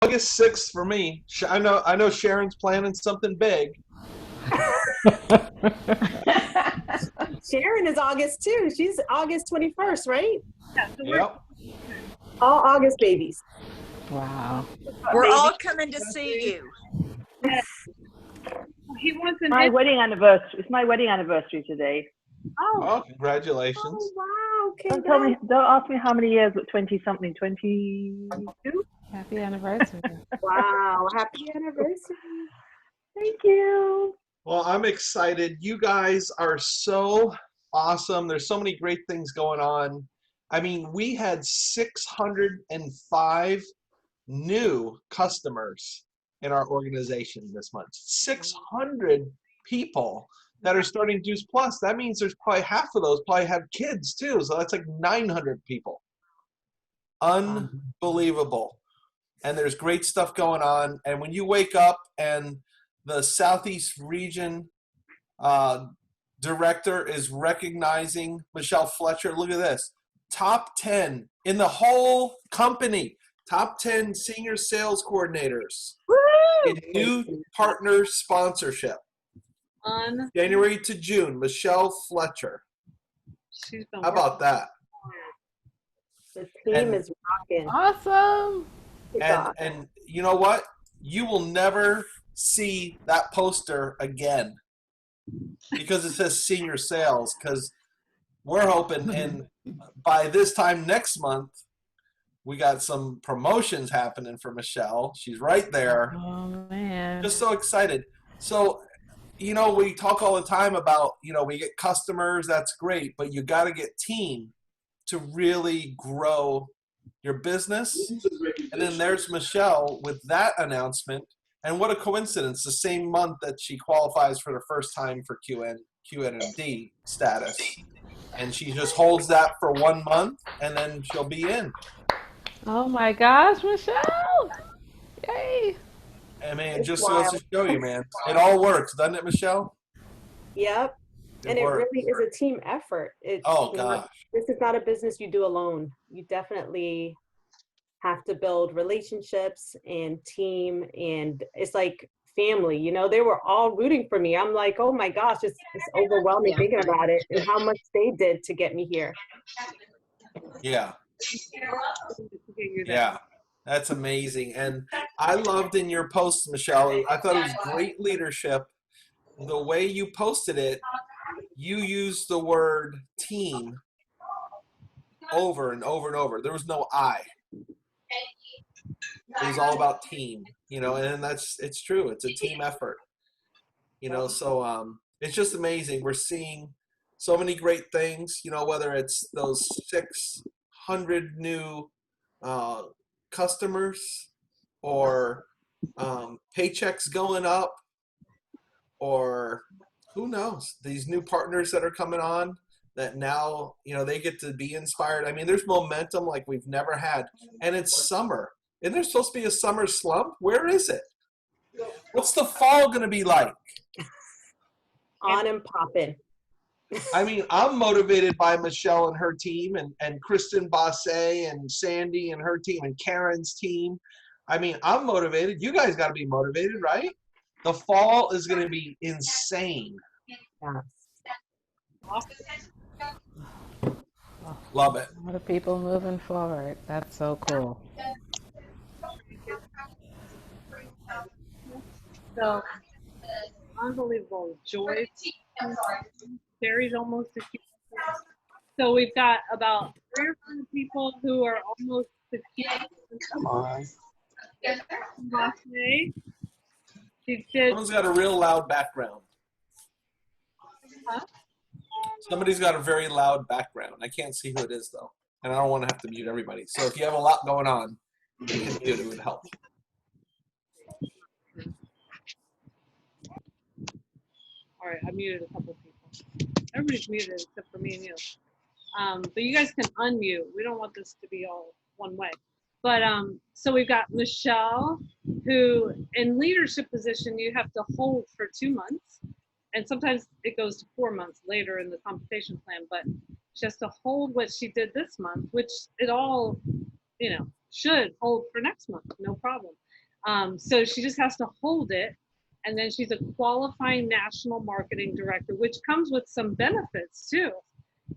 August 6th for me. I know Sharon's planning something big. Sharon is August too. She's August 21st, right? Yeah, so Yep. All August babies. Wow. We're Baby. all coming to see you. he wants an My wedding anniversary. It's my wedding anniversary today. oh, Oh, congratulations. Oh wow! Don't tell me. Don't ask me how many years. But 20-something. 22. Happy anniversary. Wow! Happy anniversary! Thank you. Well, I'm excited. You guys are so awesome. There's so many great things going on. I mean, we had 605 new customers in our organization this month. 600 people that are starting Juice Plus. That means there's probably half of those probably have kids too. So that's like 900 people. Unbelievable. And there's great stuff going on. And when you wake up and the Southeast region director is recognizing Michelle Fletcher, look at this. Top 10 in the whole company. Top 10 senior sales coordinators in new partner sponsorship. January to June, Michelle Fletcher. she's been How about that? The team is rocking. Awesome. And you know what? You will never see that poster again because it says senior sales, because we're hoping, and by this time next month, we got some promotions happening for Michelle. She's right there. Oh, man. Just so excited. So, you know, we talk all the time about, you know, we get customers, that's great, but you got to get team to really grow your business. And then there's Michelle with that announcement. And what a coincidence, the same month that she qualifies for the first time for QND status. And she just holds that for 1 month, and then she'll be in. Oh, my gosh, Michelle. Yay. I mean, it just goes to show you, man. It all works, doesn't it, Michelle? Yep. And it works. really is a team effort. It's, Oh, you know, gosh. this is not a business you do alone. You definitely have to build relationships and team, and it's like family. You know, they were all rooting for me. I'm like, oh my gosh, it's overwhelming thinking about it and how much they did to get me here. Yeah. Yeah. That's amazing. And I loved in your post, Michelle, I thought it was great leadership. The way you posted it, you used the word team over and over and over. There was no I. It was all about team, you know, and it's true. It's a team effort, you know, so it's just amazing. We're seeing so many great things, you know, whether it's those 600 new customers or paychecks going up, or who knows, these new partners that are coming on that now, you know, they get to be inspired. I mean, there's momentum like we've never had, and it's summer. Isn't there supposed to be a summer slump? Where is it? What's the fall going to be like? On and popping. I mean, I'm motivated by Michelle and her team, and Kristen Bosse and Sandy and her team and Karen's team. I mean, I'm motivated. You guys got to be motivated, right? The fall is going to be insane. Yes. Love it. A lot of people moving forward. That's so cool. so unbelievable. Joy. Terry's almost a Q. So we've got about 3 or 4 people who are almost to Q. Come on. She did. Someone's got a real loud background. Huh? Somebody's got a very loud background. I can't see who it is, though. And I don't want to have to mute everybody. So if you have a lot going on, you can mute it. It would help. All right, I muted a couple people. Everybody's muted except for me and you. But you guys can unmute. We don't want this to be all one way. But so we've got Michelle, who in leadership position you have to hold for 2 months, and sometimes it goes to 4 months later in the compensation plan. But she has to hold what she did this month, which it all, you know, should hold for next month, no problem. So she just has to hold it. And then she's a qualifying national marketing director, which comes with some benefits too.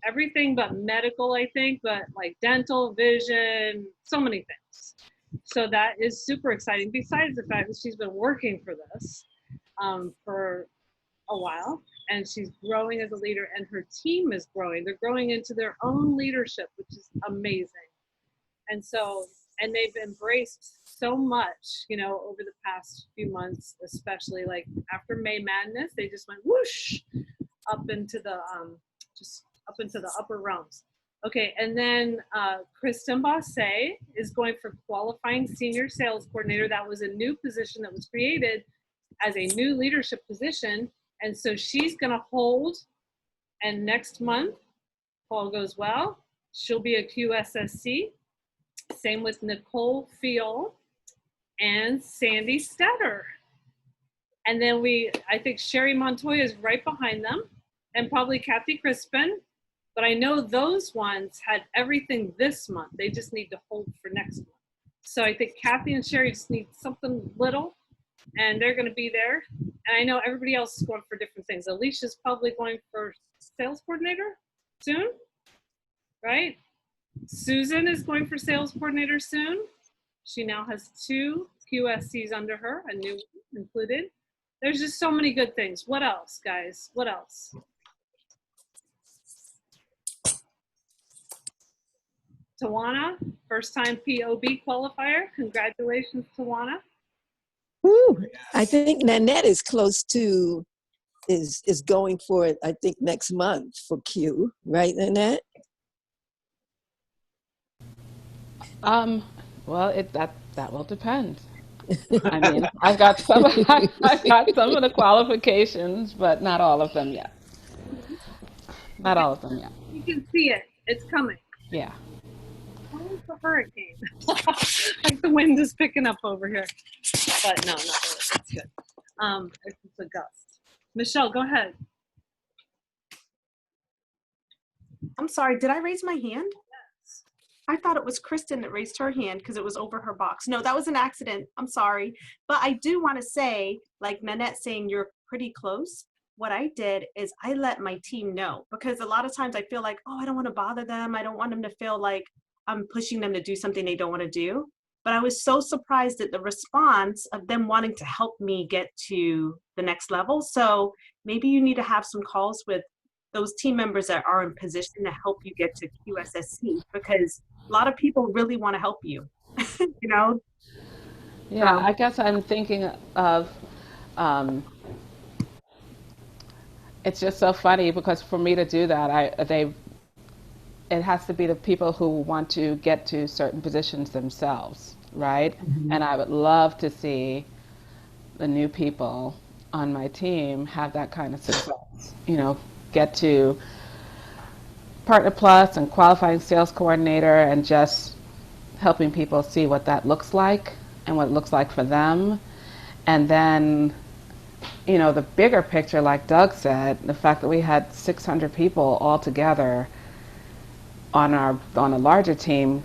Everything but medical, I think, but like dental, vision, so many things. So that is super exciting. Besides the fact that she's been working for this for a while, and she's growing as a leader, and her team is growing. They're growing into their own leadership, which is amazing. And so, and they've embraced so much, you know, over the past few months, especially like after May Madness, they just went whoosh up into the just up into the upper realms. Okay, and then Kristen Bosse is going for qualifying senior sales coordinator. That was a new position that was created as a new leadership position. And so she's going to hold, and next month, if all goes well, she'll be a QSSC. Same with Nicole Fiel and Sandy Stetter. And then I think Sherry Montoya is right behind them, and probably Kathy Crispin. But I know those ones had everything this month. They just need to hold for next month. So I think Kathy and Sherry just need something little, and they're going to be there. And I know everybody else is going for different things. Alicia's probably going for sales coordinator soon, right? Susan is going for sales coordinator soon. She now has 2 QSCs under her, a new one included. There's just so many good things. What else, guys? What else? Tawana, first time POB qualifier. Congratulations, Tawana. Woo. I think Nanette is close to, is going for it, I think next month for Q, right, Nanette? Well, that will depend. I mean, I've got some of the qualifications, but not all of them yet. Not all of them yet. You can see it. It's coming. Yeah. Oh, it's a hurricane. Like the wind is picking up over here. But no, not really. It's good. It's a gust. Michelle, go ahead. I'm sorry, did I raise my hand? I thought it was Kristen that raised her hand because it was over her box. No, that was an accident. I'm sorry. But I do want to say, like Nanette saying you're pretty close. What I did is I let my team know, because a lot of times I feel like, oh, I don't want to bother them. I don't want them to feel like I'm pushing them to do something they don't want to do. But I was so surprised at the response of them wanting to help me get to the next level. So maybe you need to have some calls with those team members that are in position to help you get to QSSC, because a lot of people really want to help you, you know? Yeah, I guess I'm thinking of, it's just so funny because for me to do that, it has to be the people who want to get to certain positions themselves, right? Mm-hmm. And I would love to see the new people on my team have that kind of success, you know, get to Partner Plus and qualifying sales coordinator, and just helping people see what that looks like and what it looks like for them. And then, you know, the bigger picture, like Doug said, the fact that we had 600 people all together on a larger team,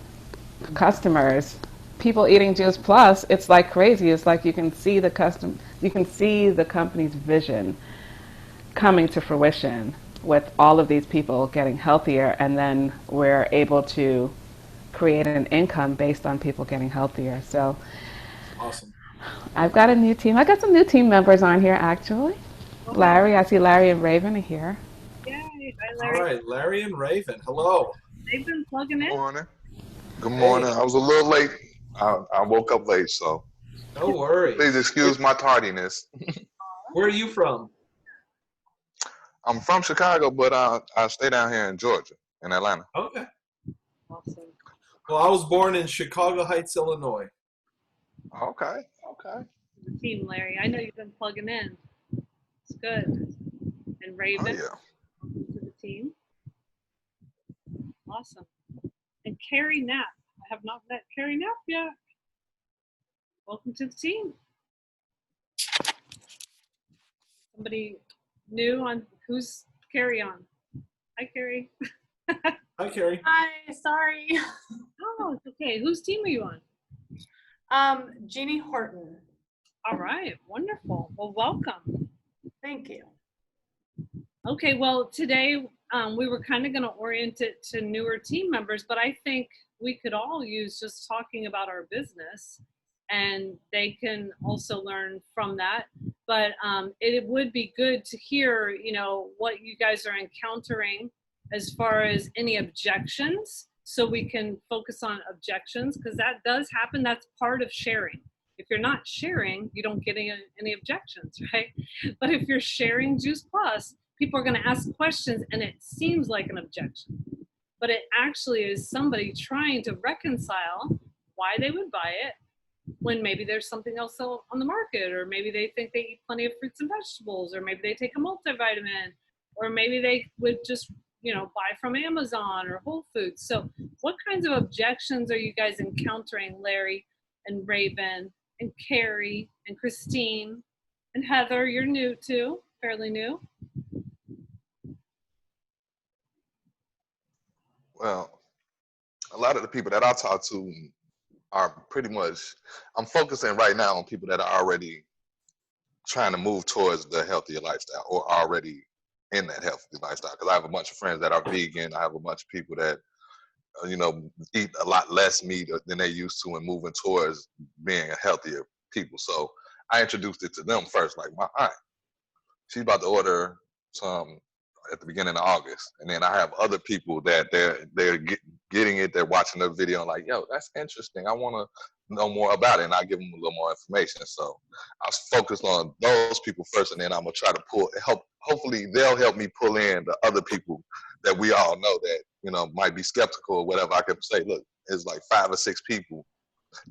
customers, people eating Juice Plus, it's like crazy. It's like you can see the company's vision coming to fruition with all of these people getting healthier, and then we're able to create an income based on people getting healthier. So Awesome. I've got a new team. I got some new team members on here, actually. Okay. Larry, I see Larry and Raven are here. Yay. Hi, Larry. All right, Larry and Raven, hello. They've been plugging in. Good morning. Good morning. I was a little late. I woke up late, so No worries. please excuse my tardiness. Where are you from? I'm from Chicago, but I stay down here in Georgia, in Atlanta. Okay. Awesome. Well, I was born in Chicago Heights, Illinois. Okay. The team, Larry. I know you've been plugging in. It's good. And Raven. Oh, yeah. To the team. Awesome. And Carrie Knapp. I have not met Carrie Knapp yet. Welcome to the team. Somebody new on, who's Carrie on? Hi, Carrie. Hi, Carrie. Hi, sorry. Oh, it's okay. Whose team are you on? Jeannie Horton. All right, wonderful. Well, welcome. Thank you. Okay, well, today we were kind of going to orient it to newer team members, but I think we could all use just talking about our business, and they can also learn from that. But it would be good to hear, you know, what you guys are encountering as far as any objections, so we can focus on objections, because that does happen. That's part of sharing. If you're not sharing, you don't get any objections, right? But if you're sharing Juice Plus, people are going to ask questions and it seems like an objection. But it actually is somebody trying to reconcile why they would buy it when maybe there's something else on the market, or maybe they think they eat plenty of fruits and vegetables, or maybe they take a multivitamin, or maybe they would just, you know, buy from Amazon or Whole Foods. So what kinds of objections are you guys encountering, Larry and Raven and Carrie and Christine and Heather? You're new too, fairly new. Well, a lot of the people that I talk to are pretty much, I'm focusing right now on people that are already trying to move towards the healthier lifestyle or already in that healthy lifestyle. Because I have a bunch of friends that are vegan. I have a bunch of people that, you know, eat a lot less meat than they used to and moving towards being a healthier people. So I introduced it to them first, like my aunt. She's about to order some at the beginning of August, and then I have other people that they're getting it. They're watching the video and like, yo, that's interesting. I want to know more about it, and I give them a little more information. So I was focused on those people first, and then I'm gonna try to help. Hopefully, they'll help me pull in the other people that we all know that, you know, might be skeptical or whatever. I can say, look, it's like 5 or 6 people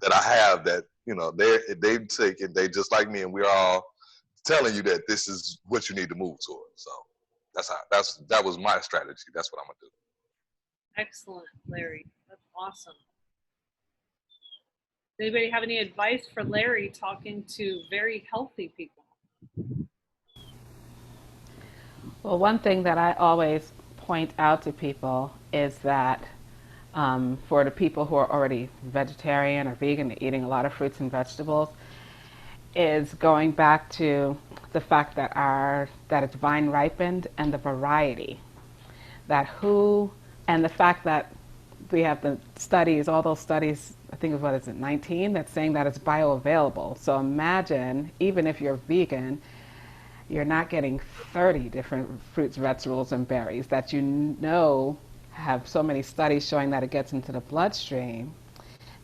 that I have that, you know, they take it. They just like me, and we're all telling you that this is what you need to move towards. So that was my strategy. That's what I'm gonna do. Excellent, Larry. That's awesome. Anybody have any advice for Larry talking to very healthy people? Well, one thing that I always point out to people is that for the people who are already vegetarian or vegan, eating a lot of fruits and vegetables, is going back to the fact that it's vine ripened and the variety. And the fact that we have the studies, all those studies, I think of 19, that's saying that it's bioavailable. So imagine, even if you're vegan, you're not getting 30 different fruits, vegetables, and berries that you know have so many studies showing that it gets into the bloodstream.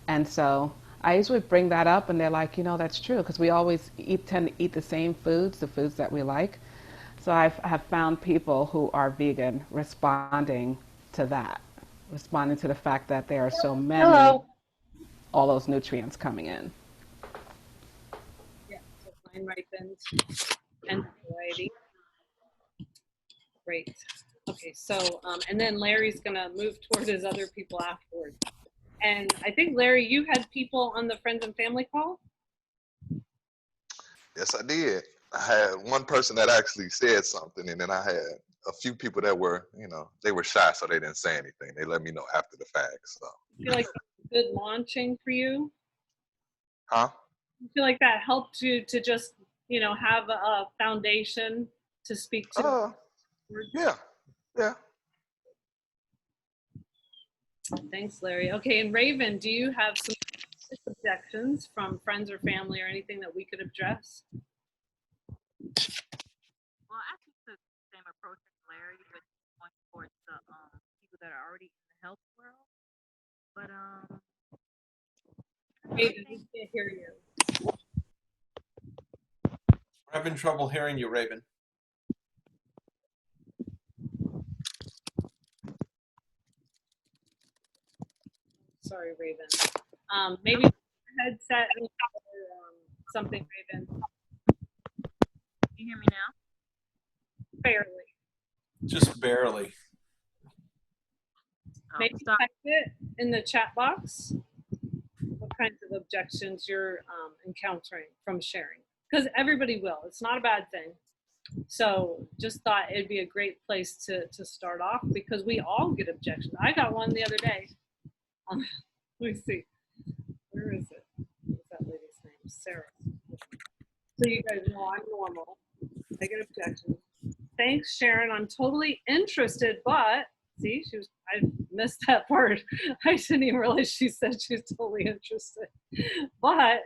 And so I usually bring that up, and they're like, you know, that's true, because we always tend to eat the same foods, the foods that we like. So I have found people who are vegan responding to that, responding to the fact that there are so many, all those nutrients coming in. Yeah, so vine ripened and variety. Great. Okay, so, and then Larry's gonna move toward his other people afterwards. And I think, Larry, you had people on the friends and family call? Yes, I did. I had one person that actually said something, and then I had a few people that were, you know, they were shy, so they didn't say anything. They let me know after the fact. So. I feel like that's good launching for you? Huh? I feel like that helped you to just, you know, have a foundation to speak to? Yeah. Thanks, Larry. Okay, and Raven, do you have some objections from friends or family or anything that we could address? Well, I took the same approach as Larry with going towards the people that are already in the health world. But Raven, we can't hear you. We're having trouble hearing you, Raven. Sorry, Raven. Maybe headset or something, Raven. Can you hear me now? Barely. Just barely. Maybe type it in the chat box. What kinds of objections you're encountering from sharing? Because everybody will. It's not a bad thing. So just thought it'd be a great place to start off, because we all get objections. I got one the other day. Let me see. Where is it? Sarah. So you guys know I'm normal. I get objections. Thanks, Sharon. I'm totally interested, but see, I missed that part. I didn't even realize she said she was totally interested. But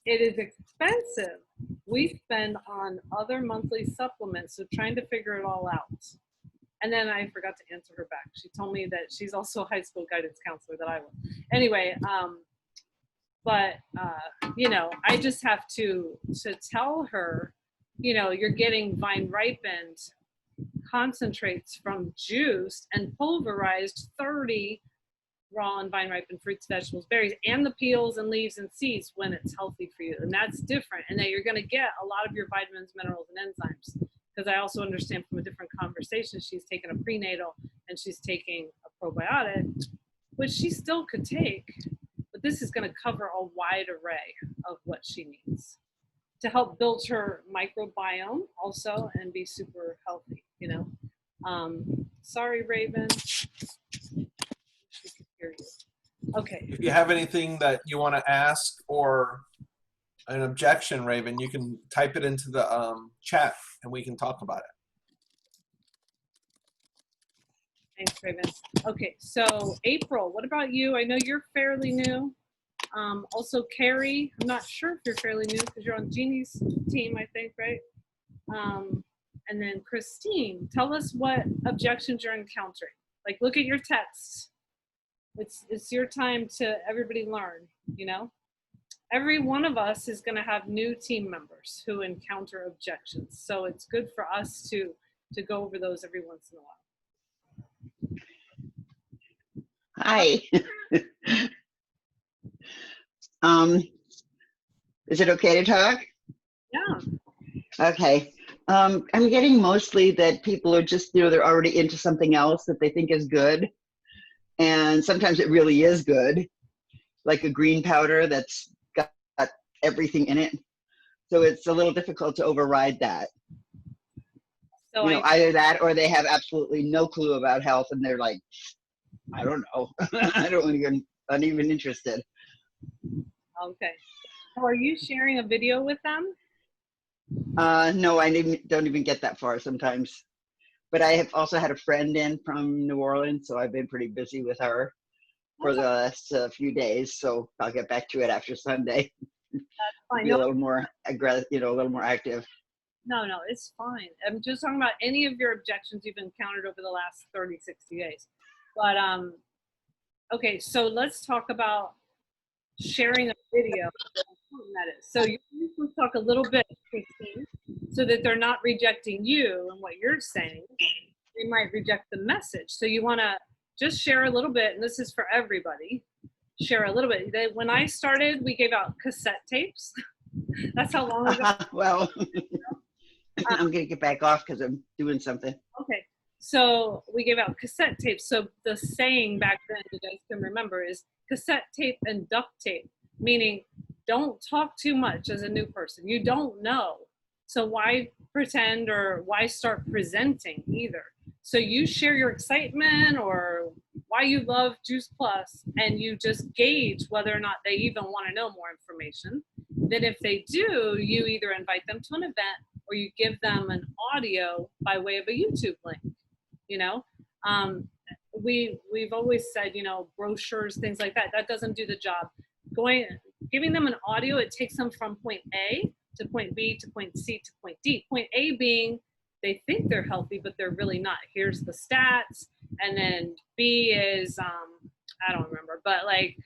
it is expensive. We spend on other monthly supplements, so trying to figure it all out. And then I forgot to answer her back. She told me that she's also a high school guidance counselor that I was. Anyway, you know, I just have to tell her, you know, you're getting vine ripened concentrates from juiced and pulverized 30 raw and vine ripened fruits, vegetables, berries, and the peels and leaves and seeds when it's healthy for you. And that's different. And that you're going to get a lot of your vitamins, minerals, and enzymes. Because I also understand from a different conversation, she's taken a prenatal and she's taking a probiotic, which she still could take, but this is going to cover a wide array of what she needs to help build her microbiome also and be super healthy, you know. Sorry, Raven. She can hear you. Okay. If you have anything that you want to ask or an objection, Raven, you can type it into the chat and we can talk about it. Thanks, Raven. Okay, so April, what about you? I know you're fairly new. Also, Carrie, I'm not sure if you're fairly new because you're on Jeannie's team, I think, right? And then Christine, tell us what objections you're encountering. Like, look at your texts. It's your time to everybody learn, you know? Every one of us is going to have new team members who encounter objections. So it's good for us to go over those every once in a while. Hi. Is it okay to talk? Yeah. Okay. I'm getting mostly that people are just, you know, they're already into something else that they think is good. And sometimes it really is good, like a green powder that's got everything in it. So it's a little difficult to override that. So you know, either that or they have absolutely no clue about health and they're like, I don't know. I'm even interested. Okay. So are you sharing a video with them? No, I don't even get that far sometimes. But I have also had a friend in from New Orleans, so I've been pretty busy with her for the last few days. So I'll get back to it after Sunday. That's fine. Be a little more aggressive, you know, a little more active. No, it's fine. I'm just talking about any of your objections you've encountered over the last 30, 60 days. But, okay, so let's talk about sharing a video. That is. So you can talk a little bit, Christine, so that they're not rejecting you and what you're saying. They might reject the message. So you want to just share a little bit, and this is for everybody. Share a little bit. When I started, we gave out cassette tapes. That's how long ago. Well, I'm going to get back off because I'm doing something. Okay. So we gave out cassette tapes. So the saying back then, you guys can remember, is cassette tape and duct tape, meaning don't talk too much as a new person. You don't know. So why pretend or why start presenting either? So you share your excitement or why you love Juice Plus, and you just gauge whether or not they even want to know more information. Then if they do, you either invite them to an event or you give them an audio by way of a YouTube link, you know? We've always said, you know, brochures, things like that, that doesn't do the job. Giving them an audio, it takes them from point A to point B to point C to point D. Point A being they think they're healthy, but they're really not. Here's the stats. And then B is, I don't remember, but like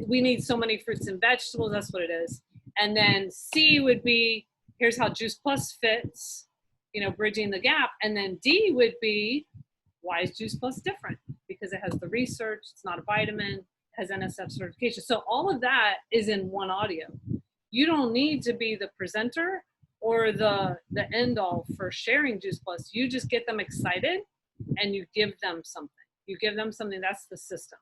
we need so many fruits and vegetables. That's what it is. And then C would be, here's how Juice Plus fits, you know, bridging the gap. And then D would be, why is Juice Plus different? Because it has the research, it's not a vitamin, has NSF certification. So all of that is in one audio. You don't need to be the presenter or the end all for sharing Juice Plus. You just get them excited and you give them something. You give them something, that's the system.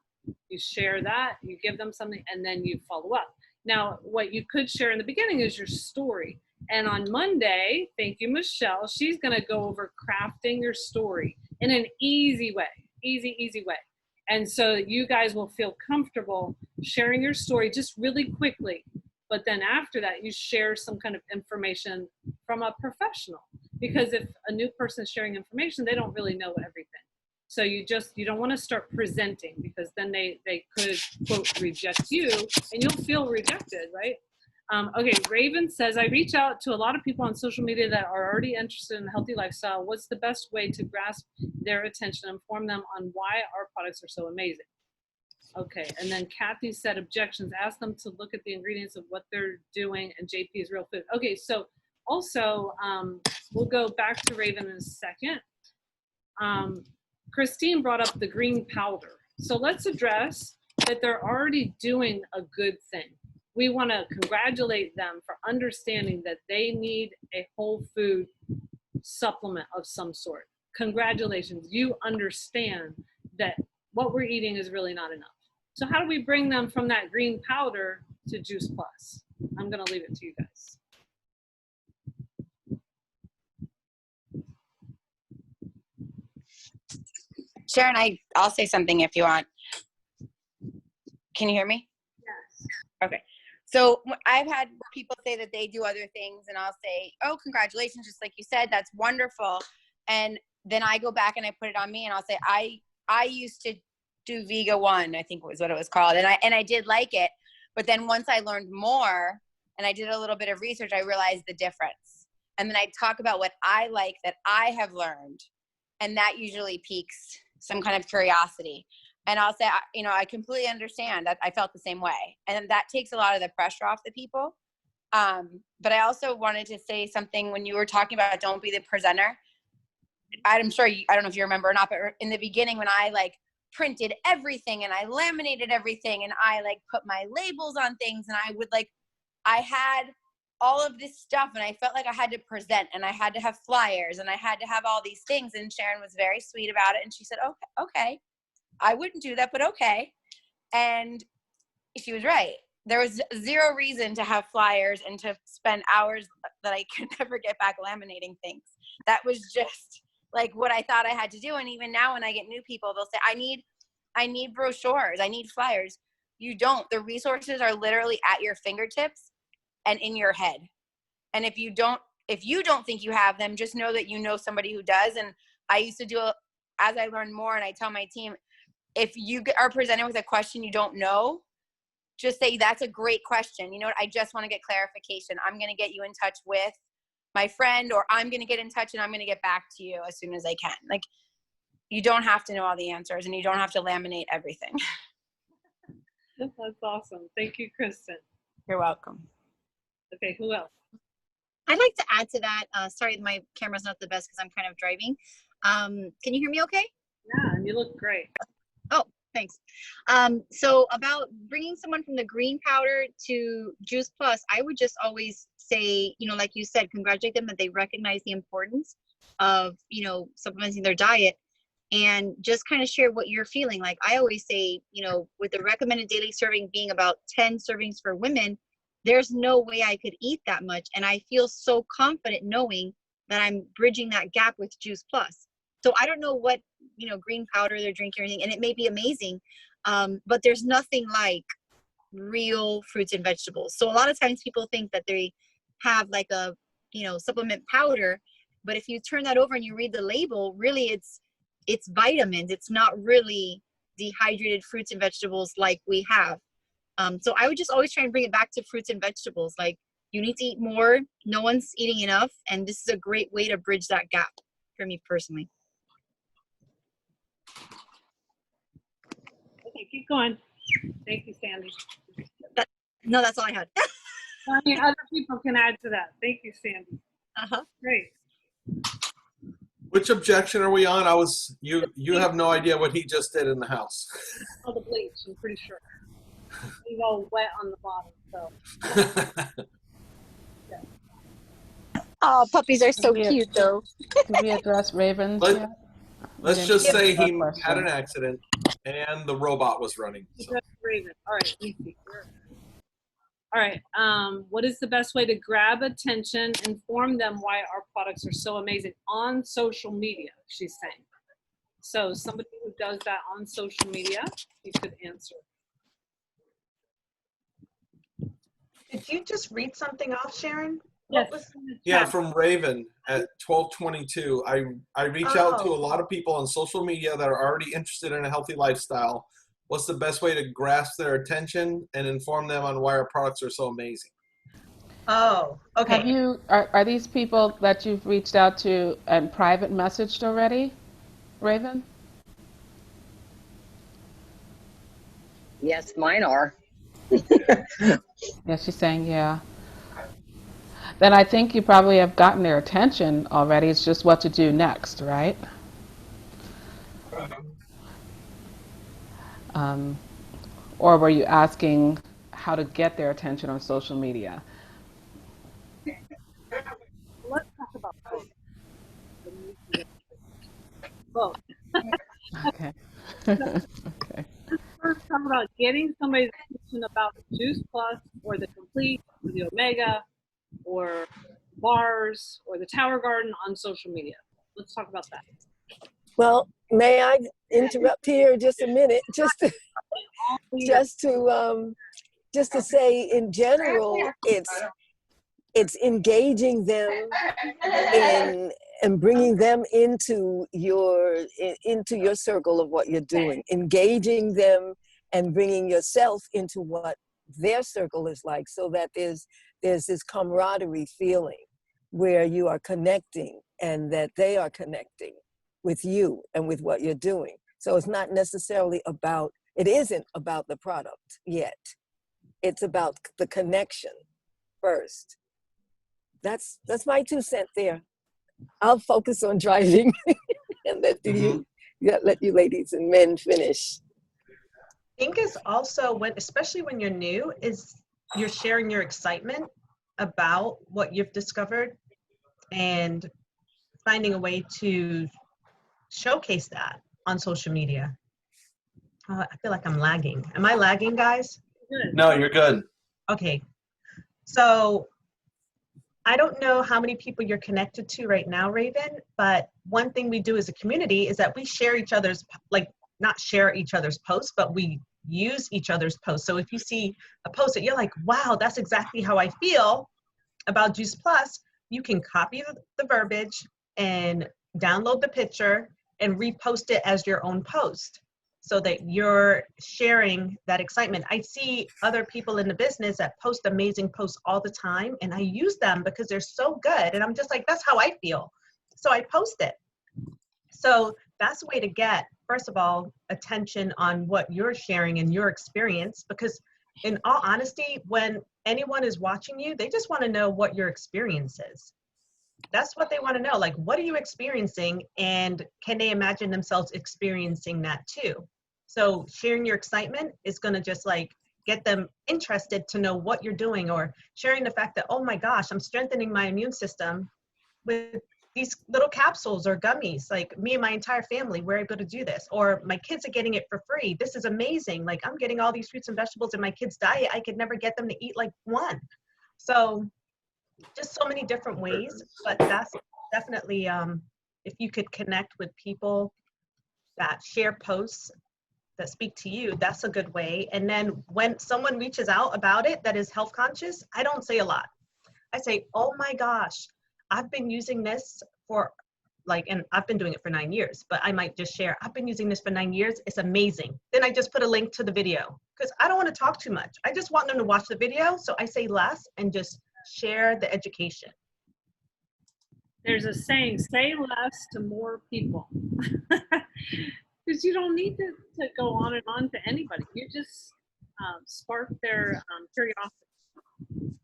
You share that, you give them something, and then you follow up. Now, what you could share in the beginning is your story. And on Monday, thank you, Michelle, she's gonna go over crafting your story in an easy way, easy way. And so you guys will feel comfortable sharing your story just really quickly. But then after that, you share some kind of information from a professional, because if a new person is sharing information, they don't really know everything. So you don't want to start presenting, because then they could, quote, reject you, and you'll feel rejected, right? Okay, Raven says, I reach out to a lot of people on social media that are already interested in a healthy lifestyle. What's the best way to grasp their attention and inform them on why our products are so amazing? Okay, and then Kathy said, objections, ask them to look at the ingredients of what they're doing, and JP is real food. Okay, so also, we'll go back to Raven in a second. Christine brought up the green powder. So let's address that they're already doing a good thing. We want to congratulate them for understanding that they need a whole food supplement of some sort. Congratulations, you understand that what we're eating is really not enough. So how do we bring them from that green powder to Juice Plus? I'm going to leave it to you guys. Sharon, I'll say something if you want. Can you hear me? Yes. Okay. So I've had people say that they do other things, and I'll say, oh, congratulations, just like you said, that's wonderful. And then I go back and I put it on me, and I'll say, I used to do Vega One, I think was what it was called. And I did like it. But then once I learned more and I did a little bit of research, I realized the difference. And then I talk about what I like that I have learned. And that usually piques some kind of curiosity. And I'll say, I completely understand that. I felt the same way. And that takes a lot of the pressure off the people. But I also wanted to say something when you were talking about don't be the presenter. I'm sure, I don't know if you remember or not, but in the beginning when I printed everything and I laminated everything and I put my labels on things, and I had all of this stuff, and I felt like I had to present, and I had to have flyers, and I had to have all these things. And Sharon was very sweet about it. And she said, okay, I wouldn't do that, but okay. And she was right. There was zero reason to have flyers and to spend hours that I could never get back laminating things. That was just what I thought I had to do. And even now when I get new people, they'll say, I need brochures, I need flyers. You don't. The resources are literally at your fingertips and in your head. And if you don't think you have them, just know that you know somebody who does. And I used to do it as I learned more, and I tell my team, if you are presented with a question you don't know, just say, that's a great question. You know what? I just want to get clarification. I'm going to get you in touch with my friend, or I'm going to get in touch and I'm going to get back to you as soon as I can. You don't have to know all the answers, and you don't have to laminate everything. That's awesome. Thank you, Kristen. You're welcome. Okay, who else? I'd like to add to that. Sorry, my camera's not the best because I'm kind of driving. Can you hear me okay? Yeah, and you look great. Oh, thanks. So about bringing someone from the green powder to Juice Plus, I would just always say, like you said, congratulate them that they recognize the importance of, supplementing their diet, and just kind of share what you're feeling. Like I always say, with the recommended daily serving being about 10 servings for women, there's no way I could eat that much. And I feel so confident knowing that I'm bridging that gap with Juice Plus. So I don't know what, green powder they're drinking or anything, and it may be amazing, but there's nothing like real fruits and vegetables. So a lot of times people think that they have a, supplement powder, but if you turn that over and you read the label, really it's vitamins. It's not really dehydrated fruits and vegetables like we have. So I would just always try and bring it back to fruits and vegetables. You need to eat more. No one's eating enough. And this is a great way to bridge that gap for me personally. Okay, keep going. Thank you, Sandy. No, that's all I had. I mean, other people can add to that. Thank you, Sandy. Uh-huh. Great. Which objection are we on? You have no idea what he just did in the house. Oh, the bleach, I'm pretty sure. He's all wet on the bottom, so. Oh, puppies are so cute, though. Did we address ravens yet? Let's just say he had an accident and the robot was running. So. Raven. All right, easy. All right, what is the best way to grab attention, inform them why our products are so amazing on social media, she's saying. So somebody who does that on social media, you could answer. Did you just read something off, Sharon? Yes. What was Yeah, from Raven at 1222. I reach out to a lot of people on social media that are already interested in a healthy lifestyle. What's the best way to grasp their attention and inform them on why our products are so amazing? Oh, okay. Have you, are these people that you've reached out to and private messaged already, Raven? Yes, mine are. Yeah, she's saying, yeah. Then I think you probably have gotten their attention already. It's just what to do next, right? Um, or were you asking how to get their attention on social media? Let's talk about both. Okay. Okay. Let's first talk about getting somebody's attention about the Juice Plus or the Complete or the Omega or bars or the Tower Garden on social media. Let's talk about that. Well, may I interrupt here just a minute, just to say in general, it's engaging them and bringing them into your circle of what you're doing, engaging them and bringing yourself into what their circle is like, so that there's this camaraderie feeling where you are connecting and that they are connecting with you and with what you're doing. So it's not necessarily about, it isn't about the product yet. It's about the connection first. That's my 2 cents there. I'll focus on driving and let you ladies and men finish. I think is also when, especially when you're new, is you're sharing your excitement about what you've discovered and finding a way to showcase that on social media. I feel like I'm lagging. Am I lagging, guys? No, you're good. Okay. So I don't know how many people you're connected to right now, Raven, but one thing we do as a community is that we share each other's, like, not share each other's posts, but we use each other's posts. So if you see a post that you're like, wow, that's exactly how I feel about Juice Plus, you can copy the verbiage and download the picture and repost it as your own post so that you're sharing that excitement. I see other people in the business that post amazing posts all the time, and I use them because they're so good. And I'm just like, that's how I feel. So I post it. So that's a way to get, first of all, attention on what you're sharing and your experience, because in all honesty, when anyone is watching you, they just want to know what your experience is. That's what they want to know. Like, what are you experiencing? And can they imagine themselves experiencing that too? So sharing your excitement is going to just like get them interested to know what you're doing, or sharing the fact that, oh my gosh, I'm strengthening my immune system with these little capsules or gummies. Like, me and my entire family, we're able to do this. Or my kids are getting it for free. This is amazing. Like, I'm getting all these fruits and vegetables in my kids' diet. I could never get them to eat like one. So just so many different ways, but that's definitely, if you could connect with people that share posts that speak to you, that's a good way. And then when someone reaches out about it that is health conscious, I don't say a lot. I say, oh my gosh, I've been using this for like, and I've been doing it for 9 years, but I might just share, I've been using this for 9 years. It's amazing. Then I just put a link to the video because I don't want to talk too much. I just want them to watch the video. So I say less and just share the education. There's a saying, say less to more people. Because you don't need to go on and on to anybody. You just spark their curiosity.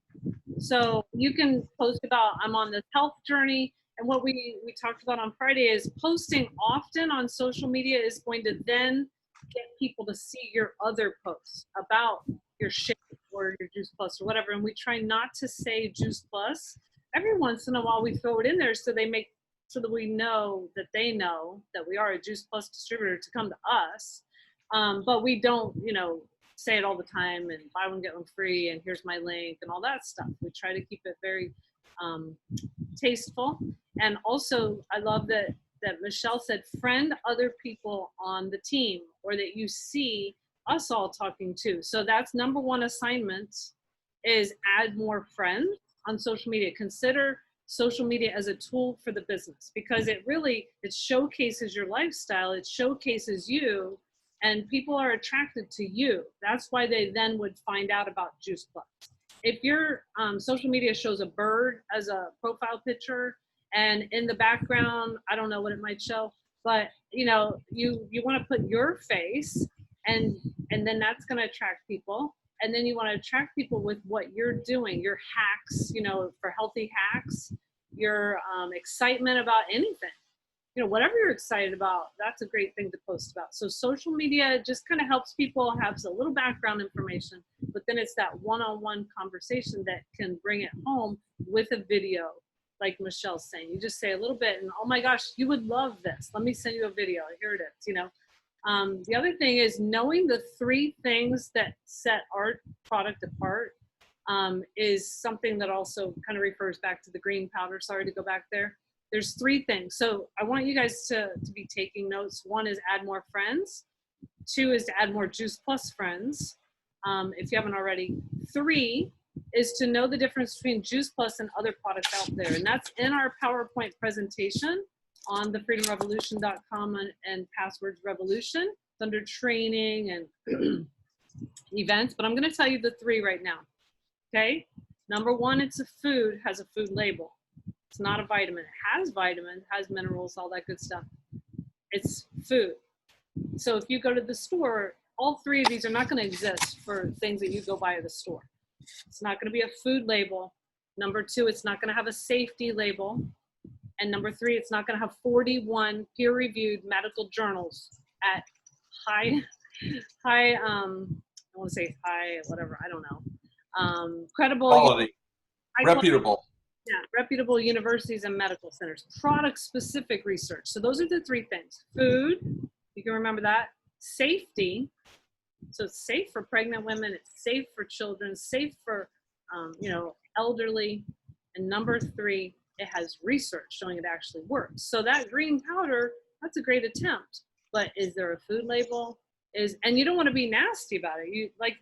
So you can post about, I'm on this health journey. And what we talked about on Friday is posting often on social media is going to then get people to see your other posts about your shake or your Juice Plus or whatever. And we try not to say Juice Plus. Every once in a while we throw it in there so that we know that they know that we are a Juice Plus distributor to come to us. But we don't, say it all the time and buy one, get one free, and here's my link and all that stuff. We try to keep it very tasteful. And also, I love that Michelle said, friend other people on the team, or that you see us all talking too. So that's number one assignment is add more friends on social media. Consider social media as a tool for the business, because it showcases your lifestyle, it showcases you, and people are attracted to you. That's why they then would find out about Juice Plus. If your social media shows a bird as a profile picture, and in the background, I don't know what it might show, but you want to put your face, and then that's going to attract people. And then you want to attract people with what you're doing, your hacks, for healthy hacks, your excitement about anything. Whatever you're excited about, that's a great thing to post about. So social media just kind of helps people have a little background information, but then it's that one-on-one conversation that can bring it home with a video, like Michelle's saying. You just say a little bit, and oh my gosh, you would love this. Let me send you a video. Here it is, The other thing is knowing the 3 things that set our product apart is something that also kind of refers back to the green powder. Sorry to go back there. There's 3 things. So I want you guys to be taking notes. 1 is add more friends. 2 is to add more Juice Plus friends, if you haven't already. 3 is to know the difference between Juice Plus and other products out there. And that's in our PowerPoint presentation on thefreedomrevolution.com and Passwords Revolution. It's under training and events, but I'm going to tell you the 3 right now. Okay. Number 1, it's a food, has a food label. It's not a vitamin. It has vitamins, has minerals, all that good stuff. It's food. So if you go to the store, all 3 of these are not going to exist for things that you go buy at the store. It's not going to be a food label. Number 2, it's not going to have a safety label. And number 3, it's not going to have 41 peer-reviewed medical journals at high, I want to say high, whatever, I don't know. Credible. Quality. Reputable. Yeah, reputable universities and medical centers. Product-specific research. So those are the 3 things. Food, you can remember that. Safety. So it's safe for pregnant women. It's safe for children. Safe for, elderly. And number 3, it has research showing it actually works. So that green powder, that's a great attempt. But is there a food label? And you don't want to be nasty about it. You, like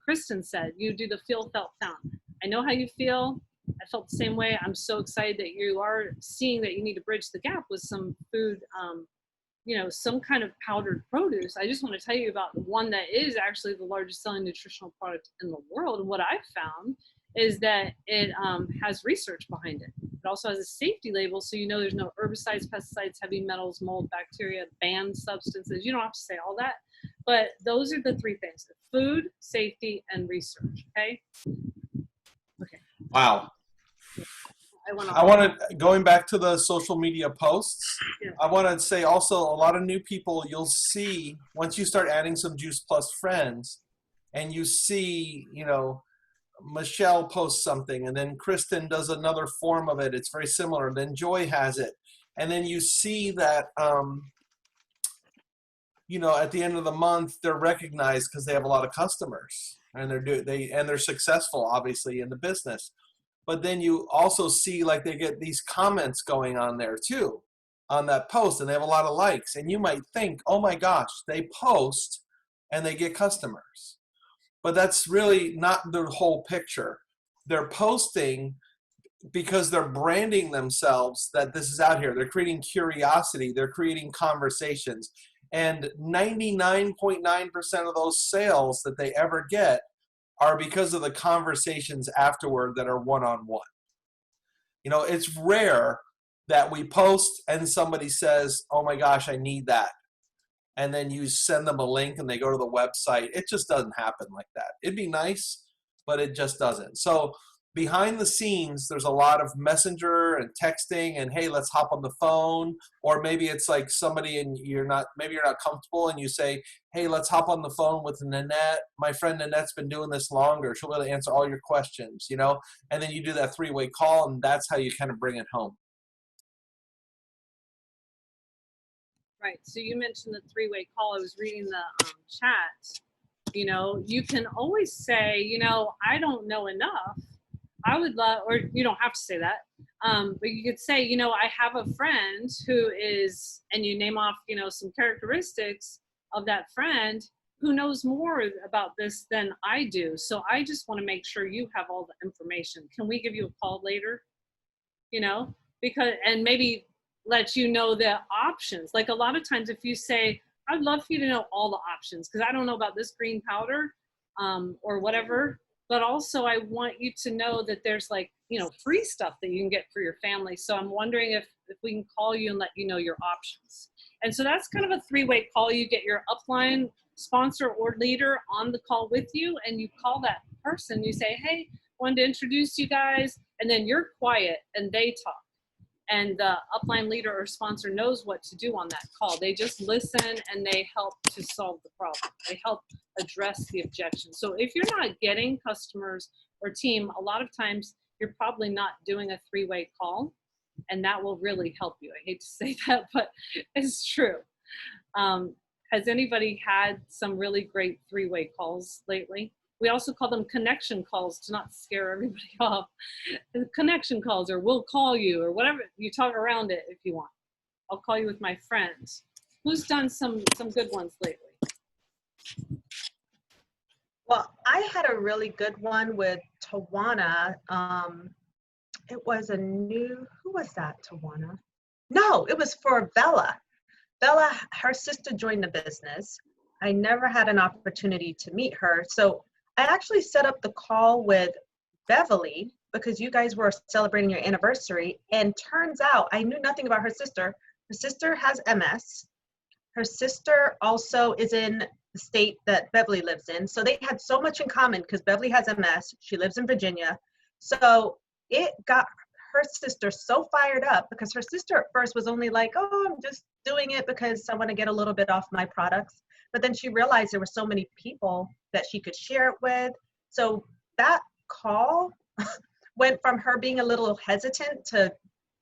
Kristen said, you do the feel, felt, found. I know how you feel. I felt the same way. I'm so excited that you are seeing that you need to bridge the gap with some food, some kind of powdered produce. I just want to tell you about the one that is actually the largest selling nutritional product in the world. And what I've found is that it has research behind it. It also has a safety label, so you know there's no herbicides, pesticides, heavy metals, mold, bacteria, banned substances. You don't have to say all that, but those are the 3 things: food, safety, and research. Okay. Wow. I want to, going back to the social media posts, I want to say also a lot of new people you'll see once you start adding some Juice Plus friends, and you see, Michelle posts something, and then Kristen does another form of it. It's very similar. Then Joy has it. And then you see that, at the end of the month, they're recognized because they have a lot of customers, and they're successful, obviously, in the business. But then you also see like they get these comments going on there too, on that post, and they have a lot of likes. And you might think, oh my gosh, they post and they get customers. But that's really not the whole picture. They're posting because they're branding themselves that this is out here. They're creating curiosity. They're creating conversations. And 99.9% of those sales that they ever get are because of the conversations afterward that are one-on-one. It's rare that we post and somebody says, oh my gosh, I need that. And then you send them a link and they go to the website. It just doesn't happen like that. It'd be nice, but it just doesn't. So behind the scenes, there's a lot of messenger and texting and, hey, let's hop on the phone. Or maybe it's like somebody and maybe you're not comfortable and you say, hey, let's hop on the phone with Nanette. My friend Nanette's been doing this longer. She'll be able to answer all your questions, and then you do that 3-way call, and that's how you kind of bring it home. Right. So you mentioned the 3-way call. I was reading the chat. You can always say, I don't know enough. I would love, or you don't have to say that, but you could say, I have a friend who is, and you name off, some characteristics of that friend who knows more about this than I do. So I just want to make sure you have all the information. Can we give you a call later? You know, because, and maybe let you know the options. Like a lot of times if you say, I'd love for you to know all the options because I don't know about this green powder or whatever, but also I want you to know that there's like, you know, free stuff that you can get for your family. So I'm wondering if we can call you and let you know your options. And so that's kind of a three-way call. You get your upline sponsor or leader on the call with you, and you call that person. You say, hey, wanted to introduce you guys, and then you're quiet and they talk. And the upline leader or sponsor knows what to do on that call. They just listen and they help to solve the problem. They help address the objection. So if you're not getting customers or team, a lot of times you're probably not doing a three-way call, and that will really help you. I hate to say that, but it's true. Has anybody had some really great three-way calls lately? We also call them connection calls to not scare everybody off. Connection calls, or we'll call you, or whatever. You talk around it if you want. I'll call you with my friends. Who's done some good ones lately? Well, I had a really good one with Tawana. It was a new, who was that, Tawana? No, it was for Bella. Bella, her sister joined the business. I never had an opportunity to meet her. So I actually set up the call with Beverly because you guys were celebrating your anniversary. And turns out I knew nothing about her sister. Her sister has MS. Her sister also is in the state that Beverly lives in. So they had so much in common because Beverly has MS. She lives in Virginia. So it got her sister so fired up because her sister at first was only like, oh, I'm just doing it because I want to get a little bit off my products. But then she realized there were so many people that she could share it with. So that call went from her being a little hesitant to